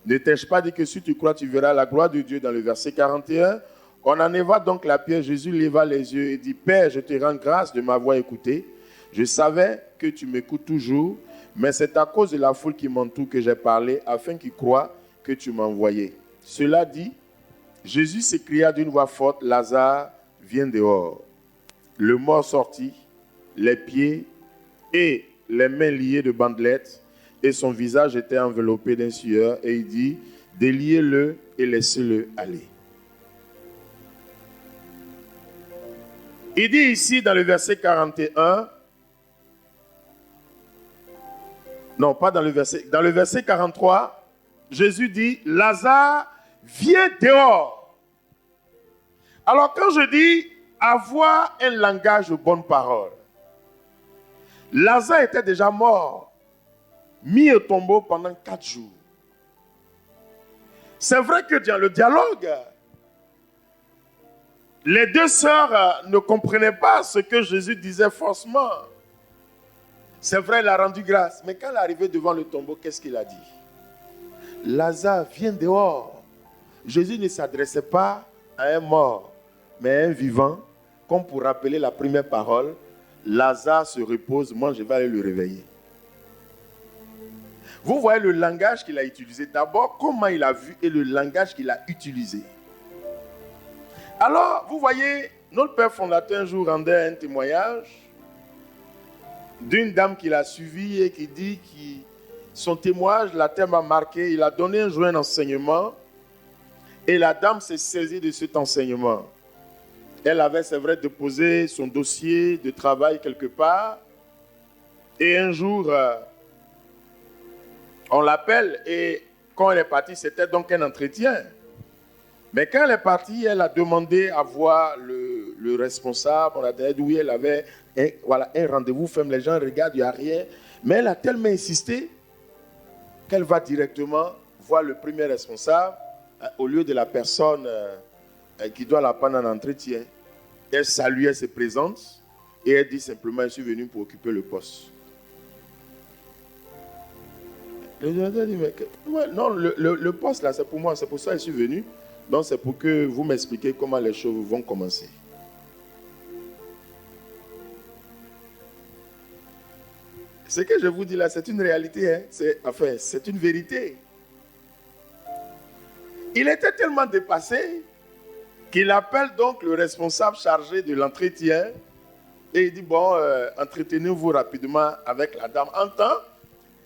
ne t'ai-je pas dit que si tu crois, tu verras la gloire de Dieu dans le verset 41. On enleva donc la pierre. Jésus leva les yeux et dit, Père, je te rends grâce de m'avoir écouté. Je savais que tu m'écoutes toujours, mais c'est à cause de la foule qui m'entoure que j'ai parlé, afin qu'ils croient que tu m'as envoyé. Cela dit, Jésus s'écria d'une voix forte, Lazare, viens dehors. Le mort sortit, les pieds et les mains liées de bandelettes, et son visage était enveloppé d'un sueur, et il dit, déliez-le et laissez-le aller. Il dit ici dans le verset 41, non, pas dans le verset 43, Jésus dit, Lazare, viens dehors. Alors quand je dis avoir un langage de bonne parole, Lazare était déjà mort, mis au tombeau pendant 4 jours. C'est vrai que dans le dialogue, les deux sœurs ne comprenaient pas ce que Jésus disait forcément. C'est vrai, il a rendu grâce. Mais quand il est arrivé devant le tombeau, qu'est-ce qu'il a dit? Lazare, viens dehors. Jésus ne s'adressait pas à un mort, mais à un vivant. Comme pour rappeler la première parole, Lazare se repose, moi je vais aller le réveiller. Vous voyez le langage qu'il a utilisé. D'abord, comment il a vu et le langage qu'il a utilisé. Alors, vous voyez, notre père fondateur un jour rendait un témoignage d'une dame qu'il a suivie et qui dit que son témoignage, la thème a marqué, il a donné un jour un enseignement et la dame s'est saisie de cet enseignement. Elle avait, c'est vrai, déposé son dossier de travail quelque part et un jour, on l'appelle et quand elle est partie, c'était donc un entretien. Mais quand elle est partie, elle a demandé à voir le responsable. On a dit oui, elle avait un rendez-vous ferme. Les gens regardent, il n'y a rien. Mais elle a tellement insisté qu'elle va directement voir le premier responsable au lieu de la personne qui doit la prendre en entretien. Elle salue, elle se présente et elle dit simplement, je suis venue pour occuper le poste. Le directeur dit, mais non, le poste là, c'est pour moi, c'est pour ça que je suis venu. Donc c'est pour que vous m'expliquiez comment les choses vont commencer. Ce que je vous dis là, c'est une réalité. Hein? C'est une vérité. Il était tellement dépassé qu'il appelle donc le responsable chargé de l'entretien et il dit, bon, entretenez-vous rapidement avec la dame. En temps,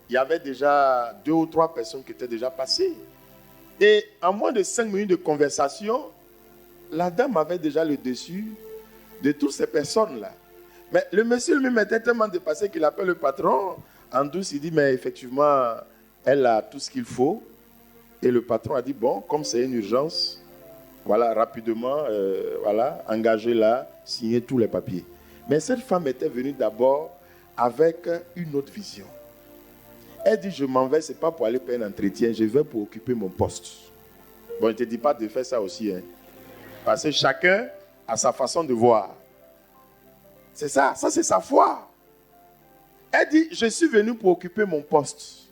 il y avait déjà 2 ou 3 personnes qui étaient déjà passées. Et en moins de 5 minutes de conversation, la dame avait déjà le dessus de toutes ces personnes-là. Mais le monsieur lui-même était tellement dépassé qu'il appelle le patron. En douce, il dit, mais effectivement, elle a tout ce qu'il faut. Et le patron a dit, bon, comme c'est une urgence, voilà, rapidement, voilà, engagez-la, signez tous les papiers. Mais cette femme était venue d'abord avec une autre vision. Elle dit, je m'en vais, ce n'est pas pour aller faire un entretien, je vais pour occuper mon poste. Bon, je ne te dis pas de faire ça aussi. Hein. Parce que chacun a sa façon de voir. C'est ça c'est sa foi. Elle dit, je suis venu pour occuper mon poste.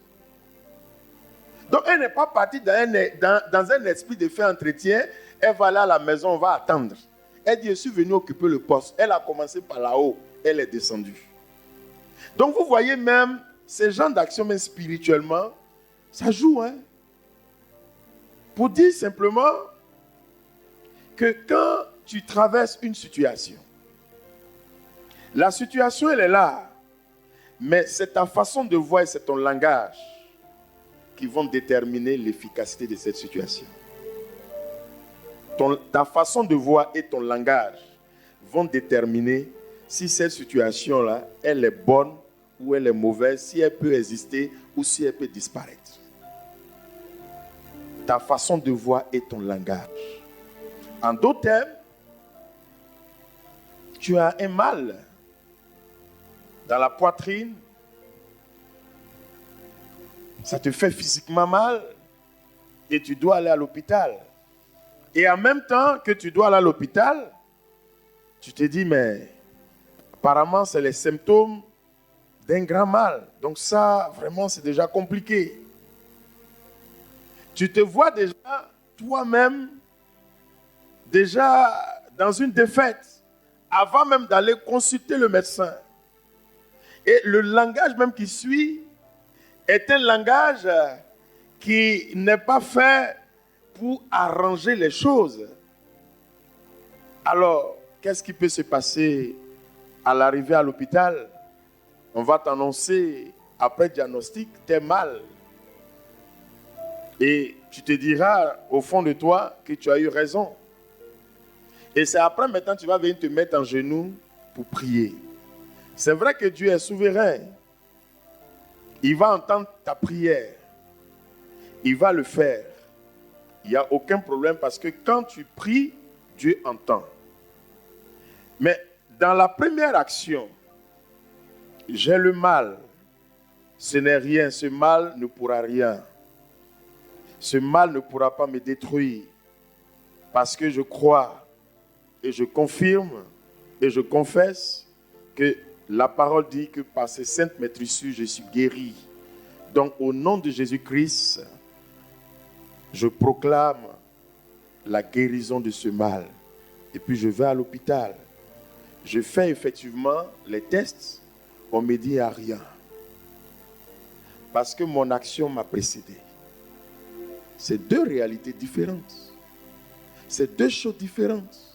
Donc, elle n'est pas partie dans un esprit de faire entretien. Elle va aller à la maison, on va attendre. Elle dit, je suis venu occuper le poste. Elle a commencé par là-haut, elle est descendue. Donc, vous voyez même, ces genres d'action, même spirituellement, ça joue. Hein? Pour dire simplement que quand tu traverses une situation, la situation, elle est là. Mais c'est ta façon de voir et c'est ton langage qui vont déterminer l'efficacité de cette situation. Ta façon de voir et ton langage vont déterminer si cette situation-là, elle est bonne ou elle est mauvaise, si elle peut exister ou si elle peut disparaître. Ta façon de voir et ton langage. En d'autres termes, tu as un mal dans la poitrine, ça te fait physiquement mal et tu dois aller à l'hôpital. Et en même temps que tu dois aller à l'hôpital, tu te dis, mais apparemment, c'est les symptômes d'un grand mal. Donc ça, vraiment, c'est déjà compliqué. Tu te vois déjà, toi-même, déjà dans une défaite, avant même d'aller consulter le médecin. Et le langage même qui suit est un langage qui n'est pas fait pour arranger les choses. Alors, qu'est-ce qui peut se passer à l'arrivée à l'hôpital? On va t'annoncer, après diagnostic, t'es mal. Et tu te diras au fond de toi que tu as eu raison. Et c'est après maintenant tu vas venir te mettre en genoux pour prier. C'est vrai que Dieu est souverain. Il va entendre ta prière. Il va le faire. Il n'y a aucun problème parce que quand tu pries, Dieu entend. Mais dans la première action, j'ai le mal. Ce n'est rien. Ce mal ne pourra rien. Ce mal ne pourra pas me détruire. Parce que je crois et je confirme et je confesse que la parole dit que par ces saintes maîtrisures, je suis guéri. Donc au nom de Jésus-Christ, je proclame la guérison de ce mal. Et puis je vais à l'hôpital. Je fais effectivement les tests. On me dit il n'y a rien. Parce que mon action m'a précédé. C'est deux réalités différentes. C'est deux choses différentes.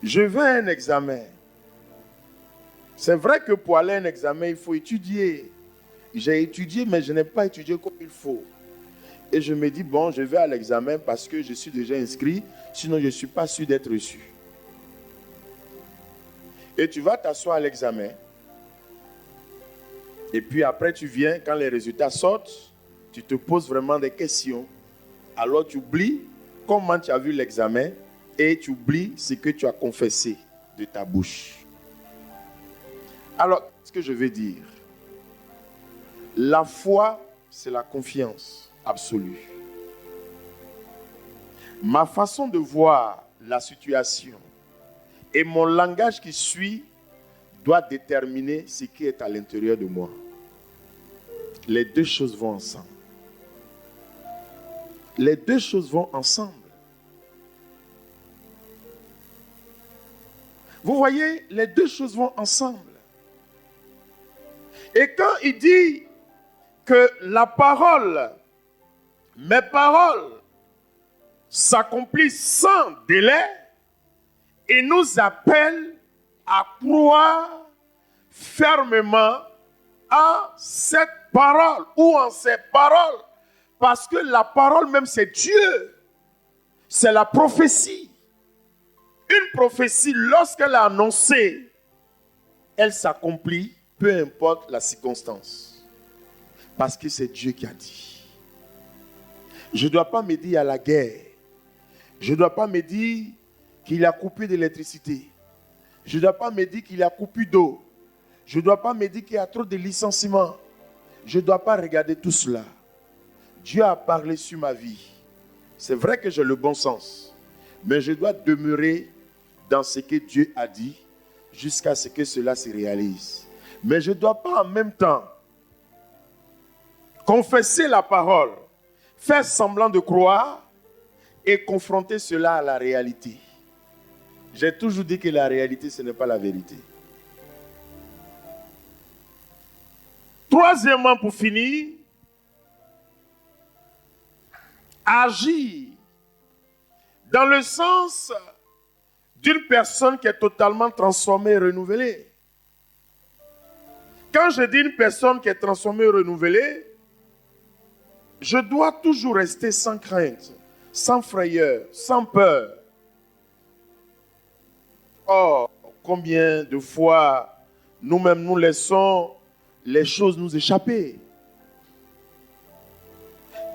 Je vais à un examen. C'est vrai que pour aller à un examen, il faut étudier. J'ai étudié, mais je n'ai pas étudié comme il faut. Et je me dis, bon, je vais à l'examen parce que je suis déjà inscrit, sinon je ne suis pas sûr d'être reçu. Et tu vas t'asseoir à l'examen. Et puis après, tu viens, quand les résultats sortent, tu te poses vraiment des questions. Alors tu oublies comment tu as vu l'examen et tu oublies ce que tu as confessé de ta bouche. Alors, ce que je veux dire, la foi, c'est la confiance absolue. Ma façon de voir la situation et mon langage qui suit doit déterminer ce qui est à l'intérieur de moi. Les deux choses vont ensemble. Les deux choses vont ensemble. Vous voyez, les deux choses vont ensemble. Et quand il dit que la parole, mes paroles, s'accomplissent sans délai, il nous appelle à croire fermement en cette parole ou en ces paroles. Parce que la parole même, c'est Dieu. C'est la prophétie. Une prophétie, lorsqu'elle est annoncée, elle s'accomplit, peu importe la circonstance. Parce que c'est Dieu qui a dit. Je ne dois pas me dire qu'il y a la guerre. Je ne dois pas me dire qu'il y a coupé d'électricité. Je ne dois pas me dire qu'il y a coupé d'eau. Je ne dois pas me dire qu'il y a trop de licenciements. Je ne dois pas regarder tout cela. Dieu a parlé sur ma vie. C'est vrai que j'ai le bon sens. Mais je dois demeurer dans ce que Dieu a dit jusqu'à ce que cela se réalise. Mais je ne dois pas en même temps confesser la parole, faire semblant de croire et confronter cela à la réalité. J'ai toujours dit que la réalité, ce n'est pas la vérité. Troisièmement, pour finir, agir dans le sens d'une personne qui est totalement transformée et renouvelée. Quand je dis une personne qui est transformée et renouvelée, je dois toujours rester sans crainte, sans frayeur, sans peur. Or, combien de fois nous-mêmes nous laissons les choses nous échapper.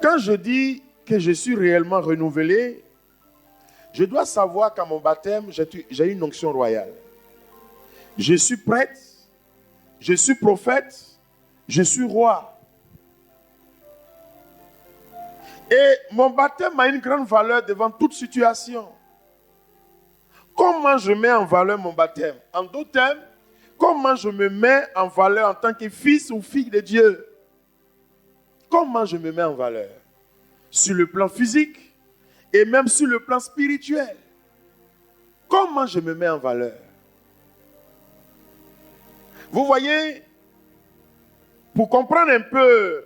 Quand je dis que je suis réellement renouvelé, je dois savoir qu'à mon baptême, j'ai une onction royale. Je suis prêtre, je suis prophète, je suis roi. Et mon baptême a une grande valeur devant toute situation. Comment je mets en valeur mon baptême? En d'autres termes, comment je me mets en valeur en tant que fils ou fille de Dieu? Comment je me mets en valeur? Sur le plan physique et même sur le plan spirituel. Comment je me mets en valeur? Vous voyez, pour comprendre un peu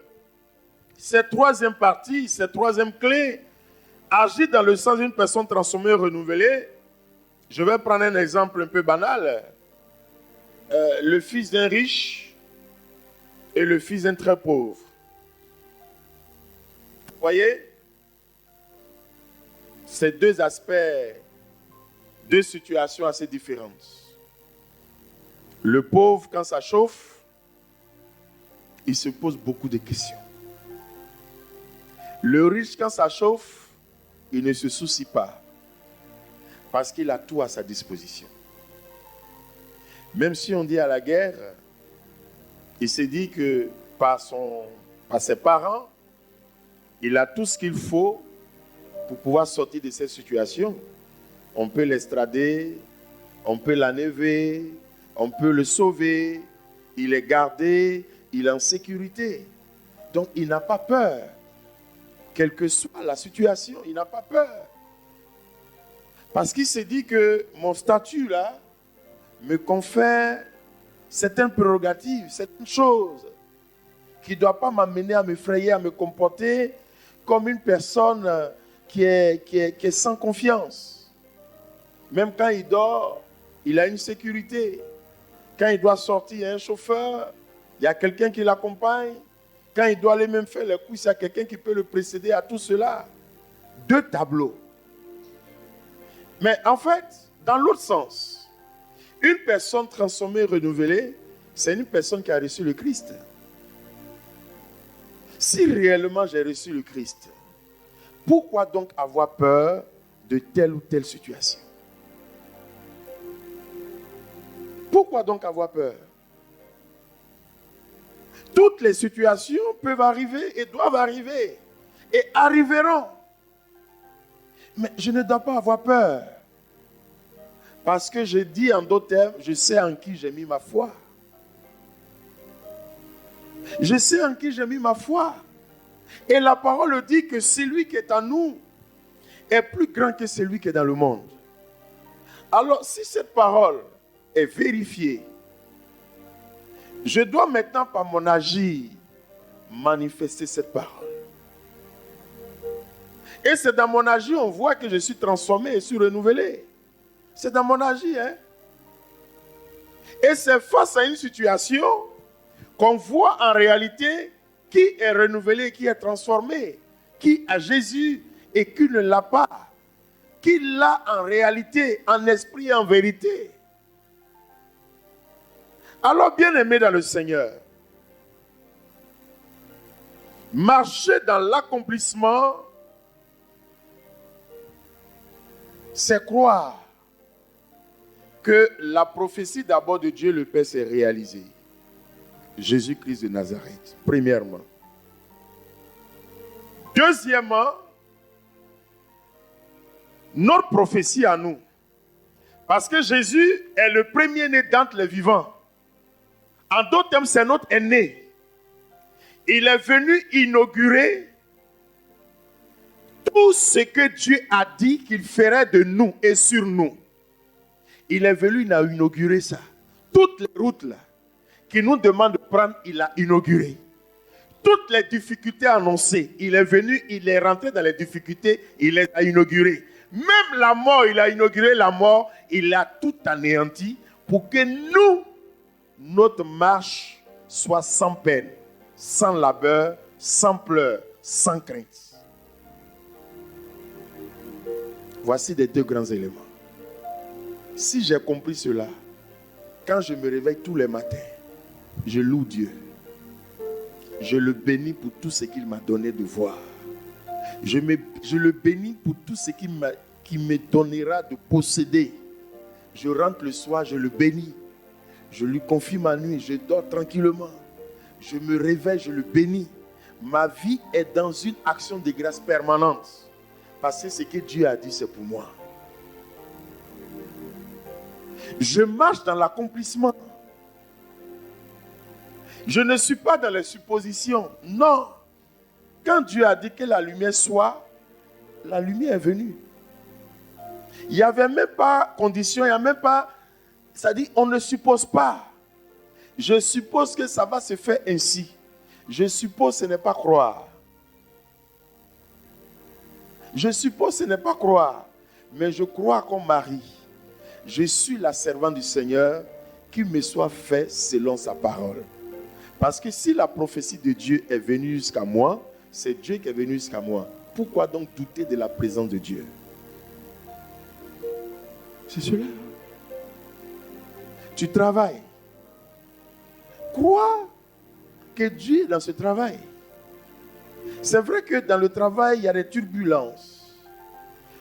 cette troisième partie, cette troisième clé, agir dans le sens d'une personne transformée, renouvelée, je vais prendre un exemple un peu banal. Le fils d'un riche et le fils d'un très pauvre. Vous voyez, c'est deux aspects, deux situations assez différentes. Le pauvre, quand ça chauffe, il se pose beaucoup de questions. Le riche, quand ça chauffe, il ne se soucie pas. Parce qu'il a tout à sa disposition. Même si on dit à la guerre, il s'est dit que par ses parents, il a tout ce qu'il faut pour pouvoir sortir de cette situation. On peut l'extrader, on peut l'enlever, on peut le sauver, il est gardé, il est en sécurité. Donc il n'a pas peur. Quelle que soit la situation, il n'a pas peur. Parce qu'il s'est dit que mon statut là me confère certaines prérogatives, certaines choses qui ne doivent pas m'amener à me frayer, à me comporter comme une personne qui est sans confiance. Même quand il dort, il a une sécurité. Quand il doit sortir, il y a un chauffeur, il y a quelqu'un qui l'accompagne. Quand il doit aller même faire les coups, il y a quelqu'un qui peut le précéder à tout cela. Deux tableaux. Mais en fait, dans l'autre sens, une personne transformée, renouvelée, c'est une personne qui a reçu le Christ. Si réellement j'ai reçu le Christ, pourquoi donc avoir peur de telle ou telle situation? Pourquoi donc avoir peur? Toutes les situations peuvent arriver et doivent arriver et arriveront. Mais je ne dois pas avoir peur. Parce que je dis en d'autres termes, je sais en qui j'ai mis ma foi. Je sais en qui j'ai mis ma foi. Et la parole dit que celui qui est en nous est plus grand que celui qui est dans le monde. Alors, si cette parole est vérifiée, je dois maintenant, par mon agir, manifester cette parole. Et c'est dans mon agir, on voit que je suis transformé et je suis renouvelé. C'est dans mon agir. Hein? Et c'est face à une situation qu'on voit en réalité qui est renouvelé, qui est transformé, qui a Jésus et qui ne l'a pas. Qui l'a en réalité, en esprit et en vérité. Alors, bien-aimés dans le Seigneur, marcher dans l'accomplissement, c'est croire que la prophétie d'abord de Dieu le Père s'est réalisée. Jésus-Christ de Nazareth, premièrement. Deuxièmement, notre prophétie à nous. Parce que Jésus est le premier-né d'entre les vivants. En d'autres termes, c'est notre aîné. Il est venu inaugurer tout ce que Dieu a dit qu'il ferait de nous et sur nous. Il est venu, il a inauguré ça. Toutes les routes là, qui nous demandent de prendre, il a inauguré. Toutes les difficultés annoncées, il est venu, il est rentré dans les difficultés, il les a inaugurées. Même la mort, il a inauguré la mort, il a tout anéanti pour que nous, notre marche soit sans peine, sans labeur, sans pleurs, sans crainte. Voici les deux grands éléments. Si j'ai compris cela, quand je me réveille tous les matins, je loue Dieu. Je le bénis pour tout ce qu'il m'a donné de voir. Je le bénis pour tout ce qu'il me donnera de posséder. Je rentre le soir, je le bénis. Je lui confie ma nuit, je dors tranquillement. Je me réveille, je le bénis. Ma vie est dans une action de grâce permanente. Parce que ce que Dieu a dit, c'est pour moi. Je marche dans l'accomplissement. Je ne suis pas dans les suppositions. Non. Quand Dieu a dit que la lumière soit, la lumière est venue. Il n'y avait même pas condition, il n'y a même pas... Ça dit, on ne suppose pas. Je suppose que ça va se faire ainsi. Je suppose ce n'est pas croire. Je suppose ce n'est pas croire. Mais je crois comme Marie. Je suis la servante du Seigneur, qu'il me soit fait selon sa parole. Parce que si la prophétie de Dieu est venue jusqu'à moi, c'est Dieu qui est venu jusqu'à moi. Pourquoi donc douter de la présence de Dieu? C'est cela. Tu travailles. Crois que Dieu est dans ce travail. C'est vrai que dans le travail, il y a des turbulences.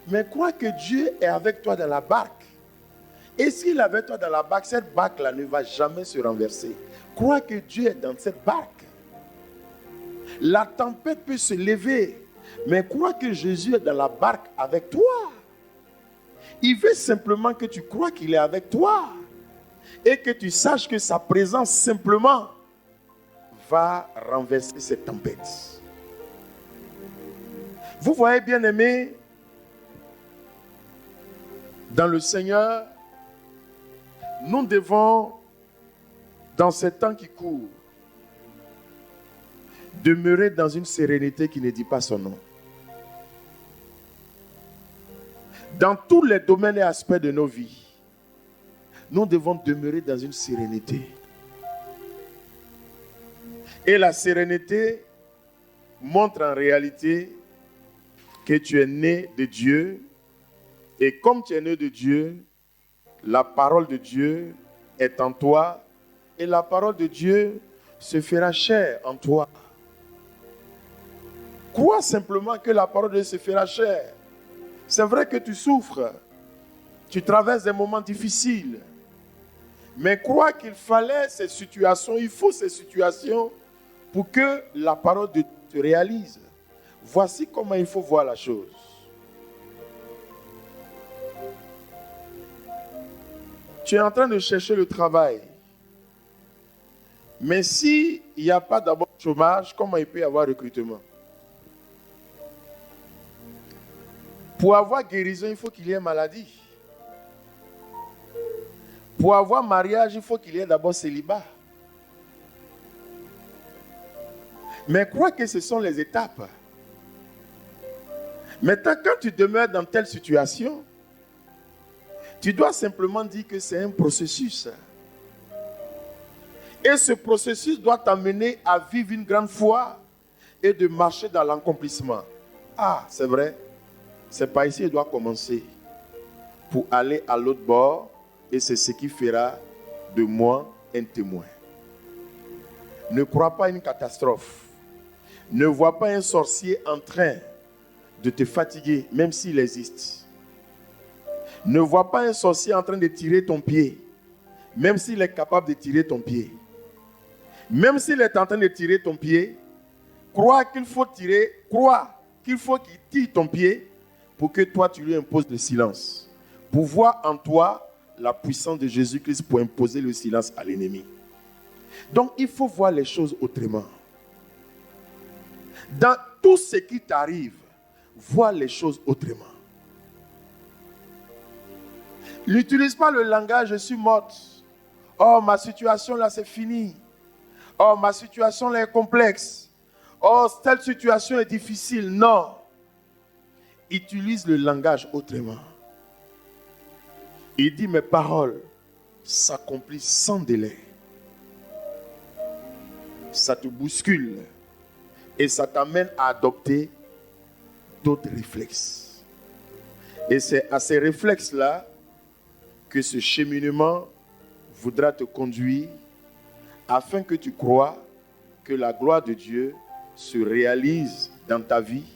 Mais crois que Dieu est avec toi dans la barque. Et s'il est avec toi dans la barque, cette barque-là ne va jamais se renverser. Crois que Dieu est dans cette barque. La tempête peut se lever, mais crois que Jésus est dans la barque avec toi. Il veut simplement que tu crois qu'il est avec toi et que tu saches que sa présence simplement va renverser cette tempête. Vous voyez, bien-aimés, dans le Seigneur, nous devons, dans ces temps qui courent, demeurer dans une sérénité qui ne dit pas son nom. Dans tous les domaines et aspects de nos vies, nous devons demeurer dans une sérénité. Et la sérénité montre en réalité que tu es né de Dieu. Et comme tu es né de Dieu, la parole de Dieu est en toi. Et la parole de Dieu se fera chair en toi. Crois simplement que la parole de Dieu se fera chair. C'est vrai que tu souffres. Tu traverses des moments difficiles. Mais crois qu'il fallait ces situations, il faut ces situations pour que la parole de Dieu se réalise. Voici comment il faut voir la chose. Tu es en train de chercher le travail. Mais s'il n'y a pas d'abord chômage, comment il peut y avoir recrutement? Pour avoir guérison, il faut qu'il y ait maladie. Pour avoir mariage, il faut qu'il y ait d'abord célibat. Mais crois que ce sont les étapes. Maintenant, quand tu demeures dans telle situation, tu dois simplement dire que c'est un processus. Et ce processus doit t'amener à vivre une grande foi et de marcher dans l'accomplissement. Ah, c'est vrai. C'est par ici qu'il doit commencer pour aller à l'autre bord, et c'est ce qui fera de moi un témoin. Ne crois pas à une catastrophe. Ne vois pas un sorcier en train de te fatiguer, même s'il existe. Ne vois pas un sorcier en train de tirer ton pied, même s'il est capable de tirer ton pied. Même s'il est en train de tirer ton pied, crois qu'il faut qu'il tire ton pied pour que toi tu lui imposes le silence. Pour voir en toi la puissance de Jésus-Christ pour imposer le silence à l'ennemi. Donc il faut voir les choses autrement. Dans tout ce qui t'arrive, vois les choses autrement. N'utilise pas le langage je suis morte. Oh, ma situation là c'est fini. Oh, ma situation là est complexe. Oh, telle situation est difficile. Non. Utilise le langage autrement. Il dit mes paroles s'accomplissent sans délai. Ça te bouscule Et ça t'amène à adopter d'autres réflexes. Et c'est à ces réflexes-là que ce cheminement voudra te conduire afin que tu crois que la gloire de Dieu se réalise dans ta vie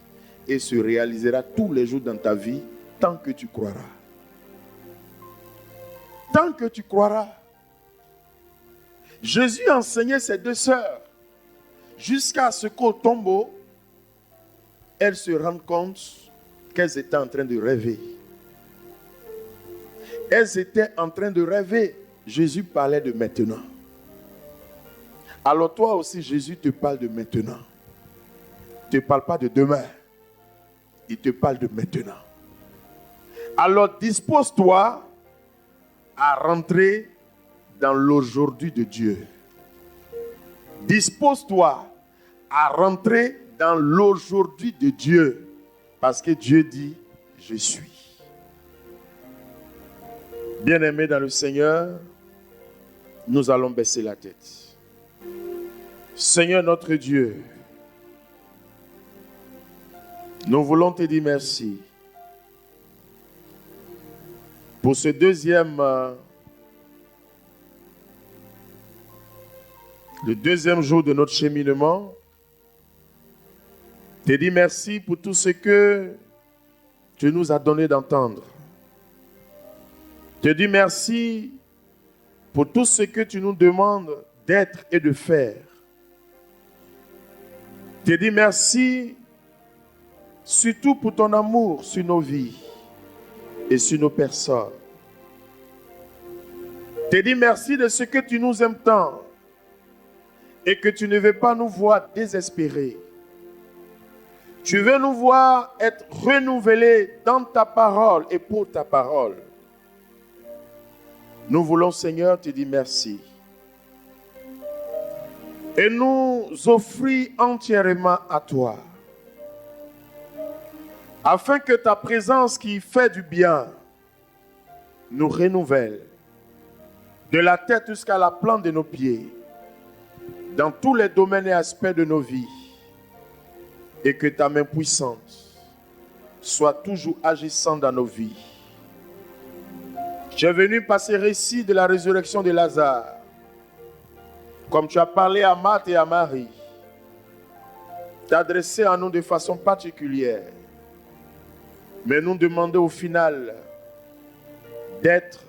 et se réalisera tous les jours dans ta vie tant que tu croiras. Tant que tu croiras. Jésus a enseigné ses deux sœurs jusqu'à ce qu'au tombeau, elles se rendent compte qu'elles étaient en train de rêver. Elles étaient en train de rêver. Jésus parlait de maintenant. Alors toi aussi, Jésus te parle de maintenant. Il ne te parle pas de demain. Il te parle de maintenant. Alors dispose-toi à rentrer dans l'aujourd'hui de Dieu. Dispose-toi à rentrer dans l'aujourd'hui de Dieu. Parce que Dieu dit, je suis. Bien-aimés dans le Seigneur, nous allons baisser la tête. Seigneur notre Dieu, nous voulons te dire merci pour ce le deuxième jour de notre cheminement. Te dire merci pour tout ce que tu nous as donné d'entendre. Te dire merci pour tout ce que tu nous demandes d'être et de faire. Te dire merci surtout pour ton amour sur nos vies et sur nos personnes. Te dire merci de ce que tu nous aimes tant et que tu ne veux pas nous voir désespérés. Tu veux nous voir être renouvelés dans ta parole et pour ta parole. Nous voulons, Seigneur, te dire merci. Et nous offrir entièrement à toi. Afin que ta présence qui fait du bien nous renouvelle. De la tête jusqu'à la plante de nos pieds. Dans tous les domaines et aspects de nos vies. Et que ta main puissante soit toujours agissante dans nos vies. Tu es venu par ces récits de la résurrection de Lazare. Comme tu as parlé à Marthe et à Marie, t'adresser à nous de façon particulière. Mais nous demander au final d'être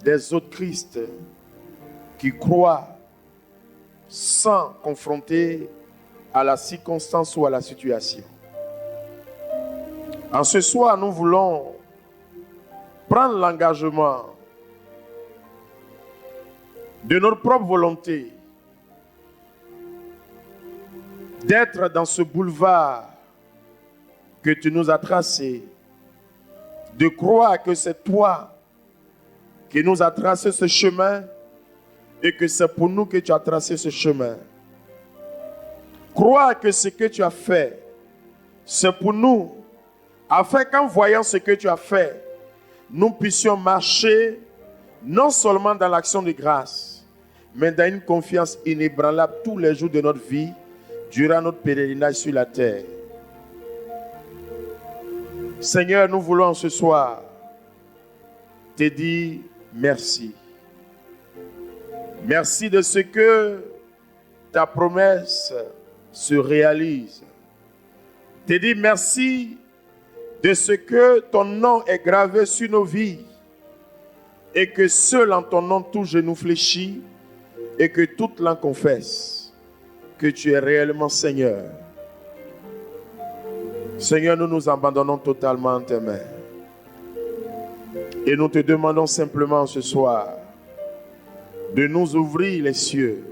des autres Christ qui croient sans confronter à la circonstance ou à la situation. En ce soir, nous voulons prendre l'engagement de notre propre volonté d'être dans ce boulevard que tu nous as tracé, de croire que c'est toi qui nous as tracé ce chemin et que c'est pour nous que tu as tracé ce chemin. Croire que ce que tu as fait, c'est pour nous, afin qu'en voyant ce que tu as fait, nous puissions marcher non seulement dans l'action de grâce, mais dans une confiance inébranlable tous les jours de notre vie, durant notre pèlerinage sur la terre. Seigneur, nous voulons ce soir te dire merci. Merci de ce que ta promesse se réalise. Te dire merci de ce que ton nom est gravé sur nos vies et que seul en ton nom tout genou fléchit et que toute langue confesse que tu es réellement Seigneur. Seigneur, nous nous abandonnons totalement en tes mains. Et nous te demandons simplement ce soir de nous ouvrir les cieux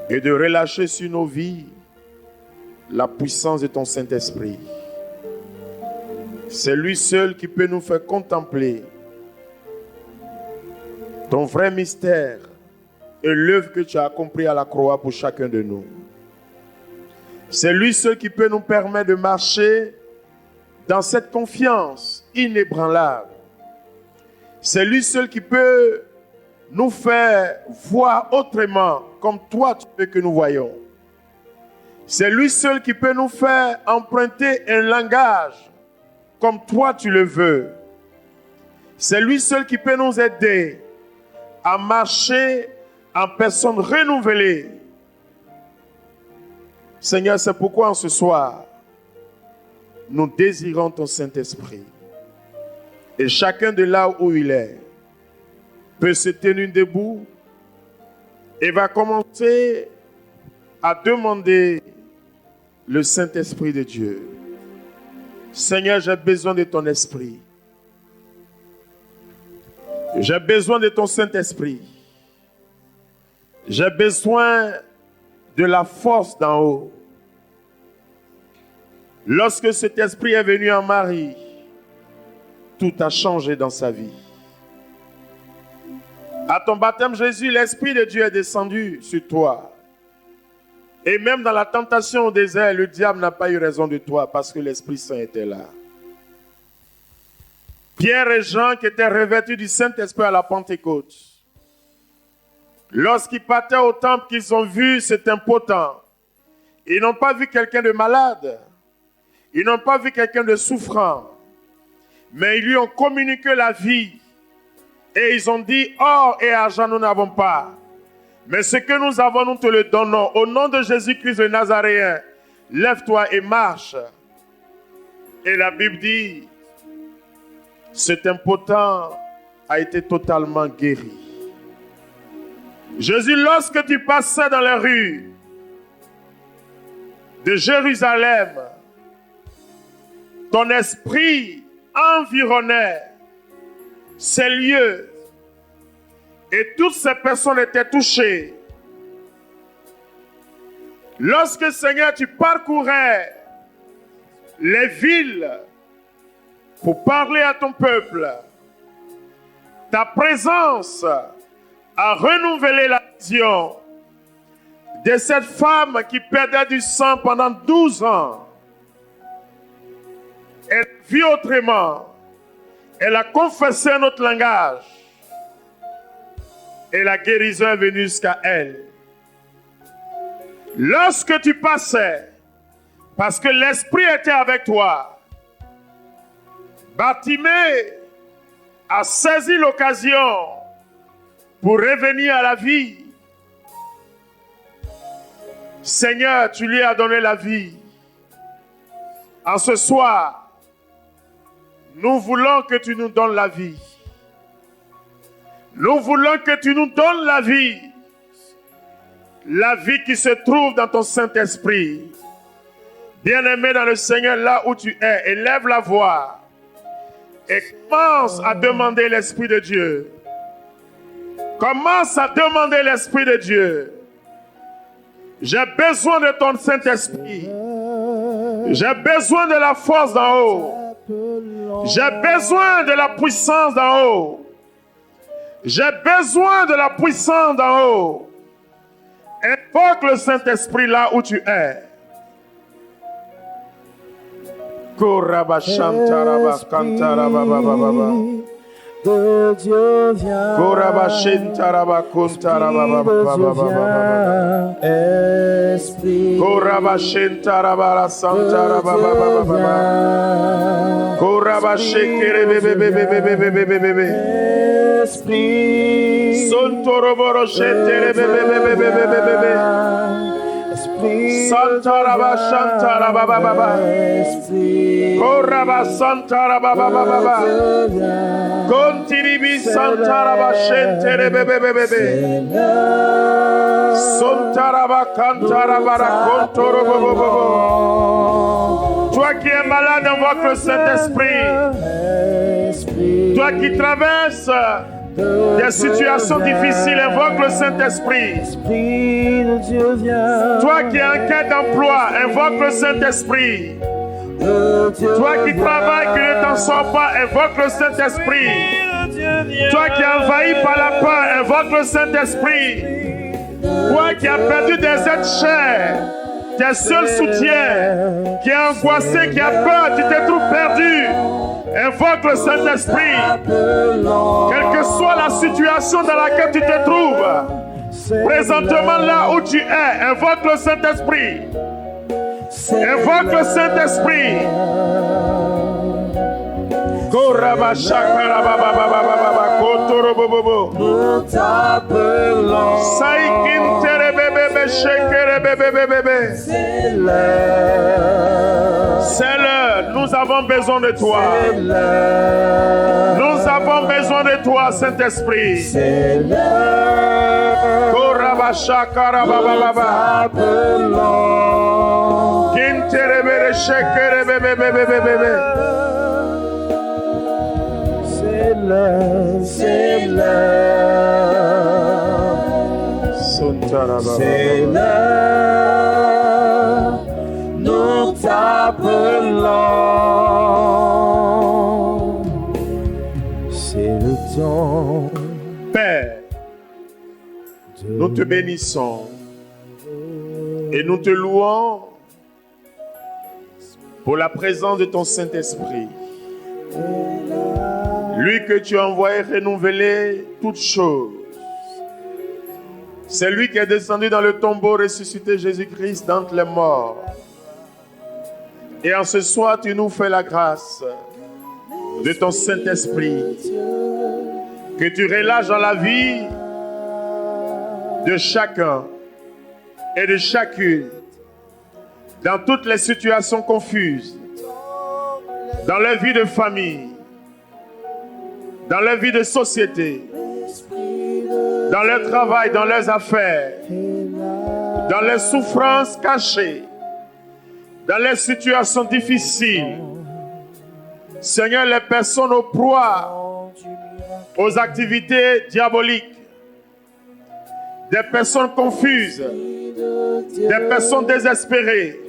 et de relâcher sur nos vies la puissance de ton Saint-Esprit. C'est lui seul qui peut nous faire contempler ton vrai mystère et l'œuvre que tu as accomplie à la croix pour chacun de nous. C'est lui seul qui peut nous permettre de marcher dans cette confiance inébranlable. C'est lui seul qui peut nous faire voir autrement comme toi tu veux que nous voyons. C'est lui seul qui peut nous faire emprunter un langage comme toi tu le veux. C'est lui seul qui peut nous aider à marcher en personne renouvelée. Seigneur, c'est pourquoi en ce soir, nous désirons ton Saint-Esprit. Et chacun de là où il est peut se tenir debout et va commencer à demander le Saint-Esprit de Dieu. Seigneur, j'ai besoin de ton esprit. J'ai besoin de ton Saint-Esprit. J'ai besoin de la force d'en haut. Lorsque cet esprit est venu en Marie, tout a changé dans sa vie. À ton baptême, Jésus, l'Esprit de Dieu est descendu sur toi. Et même dans la tentation au désert, le diable n'a pas eu raison de toi parce que l'Esprit Saint était là. Pierre et Jean qui étaient revêtus du Saint-Esprit à la Pentecôte, lorsqu'ils partaient au temple, qu'ils ont vu cet impotent, ils n'ont pas vu quelqu'un de malade, ils n'ont pas vu quelqu'un de souffrant, mais ils lui ont communiqué la vie et ils ont dit, or et argent nous n'avons pas, mais ce que nous avons, nous te le donnons. Au nom de Jésus-Christ le Nazaréen, lève-toi et marche. Et la Bible dit, cet impotent a été totalement guéri. Jésus, lorsque tu passais dans les rues de Jérusalem, ton esprit environnait ces lieux et toutes ces personnes étaient touchées. Lorsque, Seigneur, tu parcourais les villes pour parler à ton peuple, ta présence a renouvelé la vision de cette femme qui perdait du sang pendant 12 ans. Elle vit autrement. Elle a confessé un autre langage. Et la guérison est venue jusqu'à elle. Lorsque tu passais, parce que l'Esprit était avec toi, Bartimée a saisi l'occasion pour revenir à la vie. Seigneur, tu lui as donné la vie. En ce soir, nous voulons que tu nous donnes la vie. Nous voulons que tu nous donnes la vie. La vie qui se trouve dans ton Saint-Esprit. Bien-aimé dans le Seigneur, là où tu es, élève la voix et commence à demander l'Esprit de Dieu. Commence à demander l'Esprit de Dieu. J'ai besoin de ton Saint-Esprit. J'ai besoin de la force d'en haut. J'ai besoin de la puissance d'en haut. J'ai besoin de la puissance d'en haut. Invoque le Saint-Esprit là où tu es. De Dieu vient, Esprit Santaraba Shantaraba Baba Koraba Santaraba Baba Kontiribi Santaraba Shentere Bebe Santaraba Kantaraba Kontoro Bobo. Toi qui es malade, invoque le Saint-Esprit. Toi qui traverses des situations difficiles, invoque le Saint-Esprit. Toi qui es en quête d'emploi, invoque le Saint-Esprit. Toi qui travailles, qui ne t'en sors pas, invoque le Saint-Esprit. Toi qui es envahi par la peur, invoque le Saint-Esprit. Toi qui as perdu des êtres chers, tes seuls soutiens, qui est angoissé, qui a peur, tu te trouves perdu. Invoque le Saint-Esprit. Quelle que soit la situation dans laquelle tu te trouves, présentement là où tu es, invoque le Saint-Esprit. Invoque le Saint-Esprit. Nous t'appelons. C'est l'heure. C'est l'heure. Nous avons besoin de toi. C'est l'heure. Nous avons besoin de toi, Saint-Esprit. C'est l'heure. Nous t'appelons. C'est l'heure. C'est l'heure. C'est l'heure. Nous t'appelons. C'est le temps. Père, nous te bénissons et nous te louons pour la présence de ton Saint-Esprit. Lui que tu as envoyé renouveler toutes choses. C'est lui qui est descendu dans le tombeau, ressuscité Jésus-Christ d'entre les morts. Et en ce soir, tu nous fais la grâce de ton Saint-Esprit que tu relâches dans la vie de chacun et de chacune dans toutes les situations confuses, dans leur vie de famille, dans leur vie de société, dans leur travail, dans leurs affaires, dans les souffrances cachées, dans les situations difficiles. Seigneur, les personnes aux proies, aux activités diaboliques, des personnes confuses, des personnes désespérées,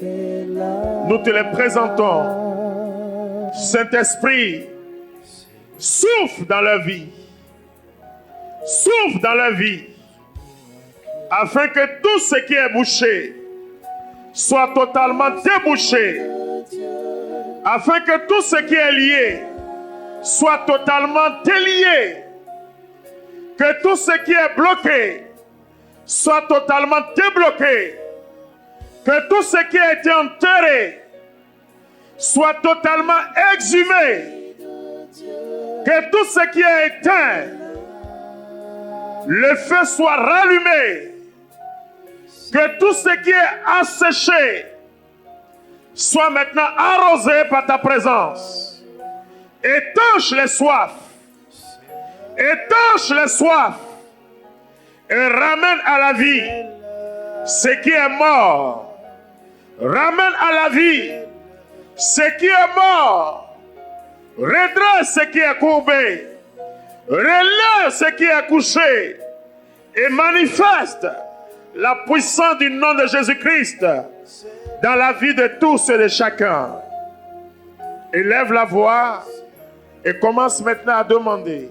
nous te les présentons. Saint-Esprit, souffle dans leur vie. Souffle dans leur vie, afin que tout ce qui est bouché soit totalement débouché, afin que tout ce qui est lié soit totalement délié, que tout ce qui est bloqué soit totalement débloqué, que tout ce qui a été enterré soit totalement exhumé, que tout ce qui est éteint, le feu soit rallumé, que tout ce qui est asséché soit maintenant arrosé par ta présence. Étanche les soifs, étanche les soifs et ramène à la vie ce qui est mort. Ramène à la vie ce qui est mort. Redresse ce qui est courbé. Relève ce qui est couché et manifeste la puissance du nom de Jésus-Christ dans la vie de tous et de chacun. Élève la voix et commence maintenant à demander.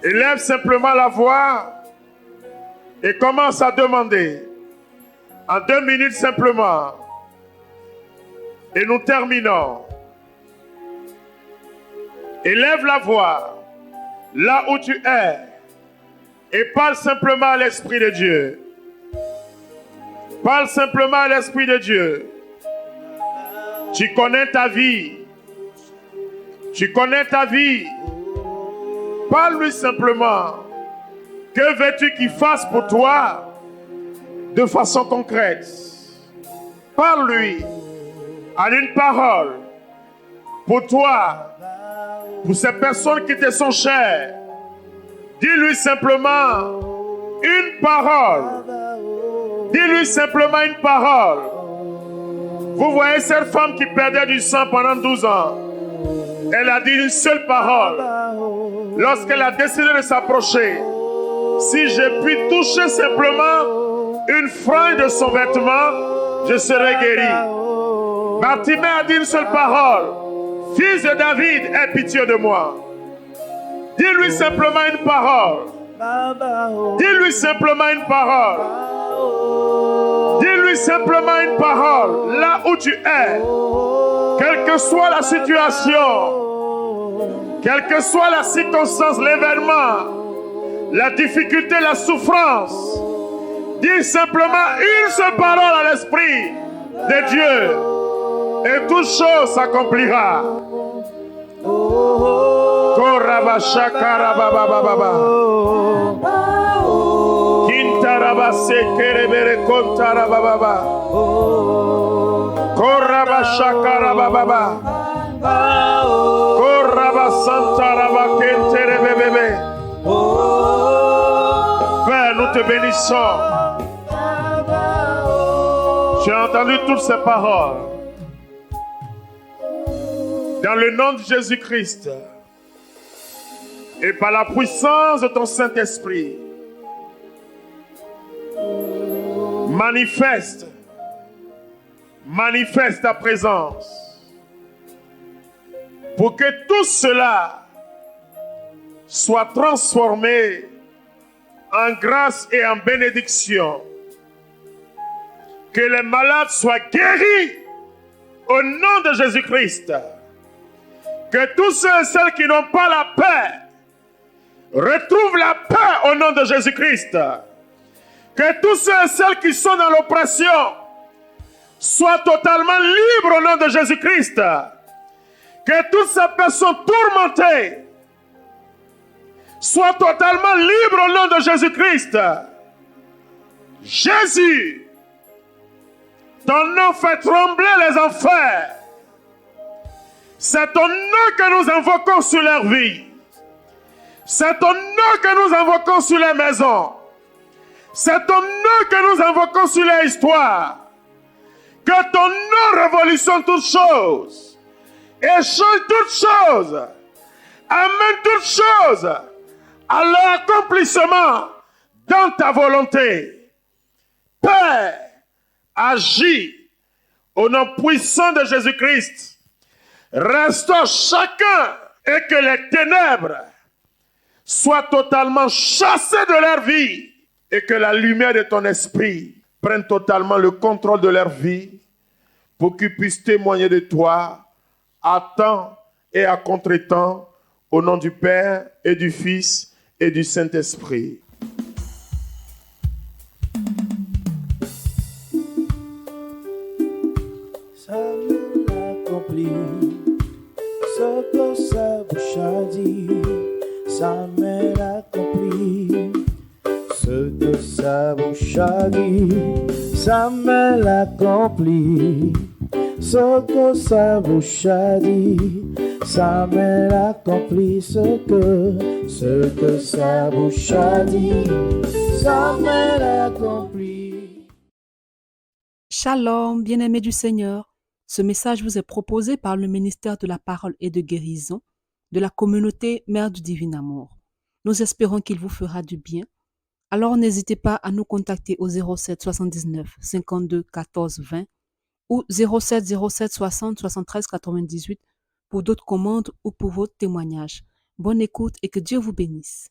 Élève simplement la voix et commence à demander. En 2 minutes simplement. Et nous terminons. Élève la voix là où tu es et parle simplement à l'Esprit de Dieu. Parle simplement à l'Esprit de Dieu. Tu connais ta vie. Tu connais ta vie. Parle-lui simplement. Que veux-tu qu'il fasse pour toi de façon concrète? Parle-lui en une parole pour toi. Pour ces personnes qui te sont chères, dis-lui simplement une parole. Dis-lui simplement une parole. Vous voyez cette femme qui perdait du sang pendant 12 ans. Elle a dit une seule parole. Lorsqu'elle a décidé de s'approcher, si je puis toucher simplement une frange de son vêtement, je serai guéri. Bartimée a dit une seule parole. Fils de David, aie pitié de moi. Dis-lui simplement une parole. Dis-lui simplement une parole. Dis-lui simplement une parole. Là où tu es, quelle que soit la situation, quelle que soit la circonstance, l'événement, la difficulté, la souffrance, dis simplement une seule parole à l'esprit de Dieu et toute chose s'accomplira. Korabashakarababababa. Kintarabasekerebere kontarabababa. Korabashakarabababa. Korabasantarabakentrebebebe. Père, nous te bénissons. J'ai entendu toutes ces paroles. Dans le nom de Jésus-Christ et par la puissance de ton Saint-Esprit, manifeste ta présence pour que tout cela soit transformé en grâce et en bénédiction. Que les malades soient guéris au nom de Jésus-Christ. Que tous ceux et celles qui n'ont pas la paix retrouvent la paix au nom de Jésus-Christ. Que tous ceux et celles qui sont dans l'oppression soient totalement libres au nom de Jésus-Christ. Que toutes ces personnes tourmentées soient totalement libres au nom de Jésus-Christ. Jésus, ton nom fait trembler les enfers. C'est ton nom que nous invoquons sur leur vie. C'est ton nom que nous invoquons sur les maisons. C'est ton nom que nous invoquons sur les histoires. Que ton nom révolutionne toutes choses. Et change toutes choses. Amène toutes choses à leur accomplissement dans ta volonté. Père, agis au nom puissant de Jésus-Christ. Restaure chacun et que les ténèbres soient totalement chassées de leur vie et que la lumière de ton esprit prenne totalement le contrôle de leur vie pour qu'ils puissent témoigner de toi à temps et à contre-temps au nom du Père et du Fils et du Saint-Esprit. Ça me l'accomplit, ce que sa bouche a dit, ça me l'accomplit, ce que sa bouche a dit, ça me l'accomplit, ce que sa bouche a dit, ça me l'accomplit, ce que sa bouche a dit, ça me l'accomplit. Shalom, bien-aimés du Seigneur. Ce message vous est proposé par le ministère de la Parole et de Guérison de la communauté Mère du Divin Amour. Nous espérons qu'il vous fera du bien. Alors n'hésitez pas à nous contacter au 07 79 52 14 20 ou 07 07 60 73 98 pour d'autres commandes ou pour votre témoignage. Bonne écoute et que Dieu vous bénisse.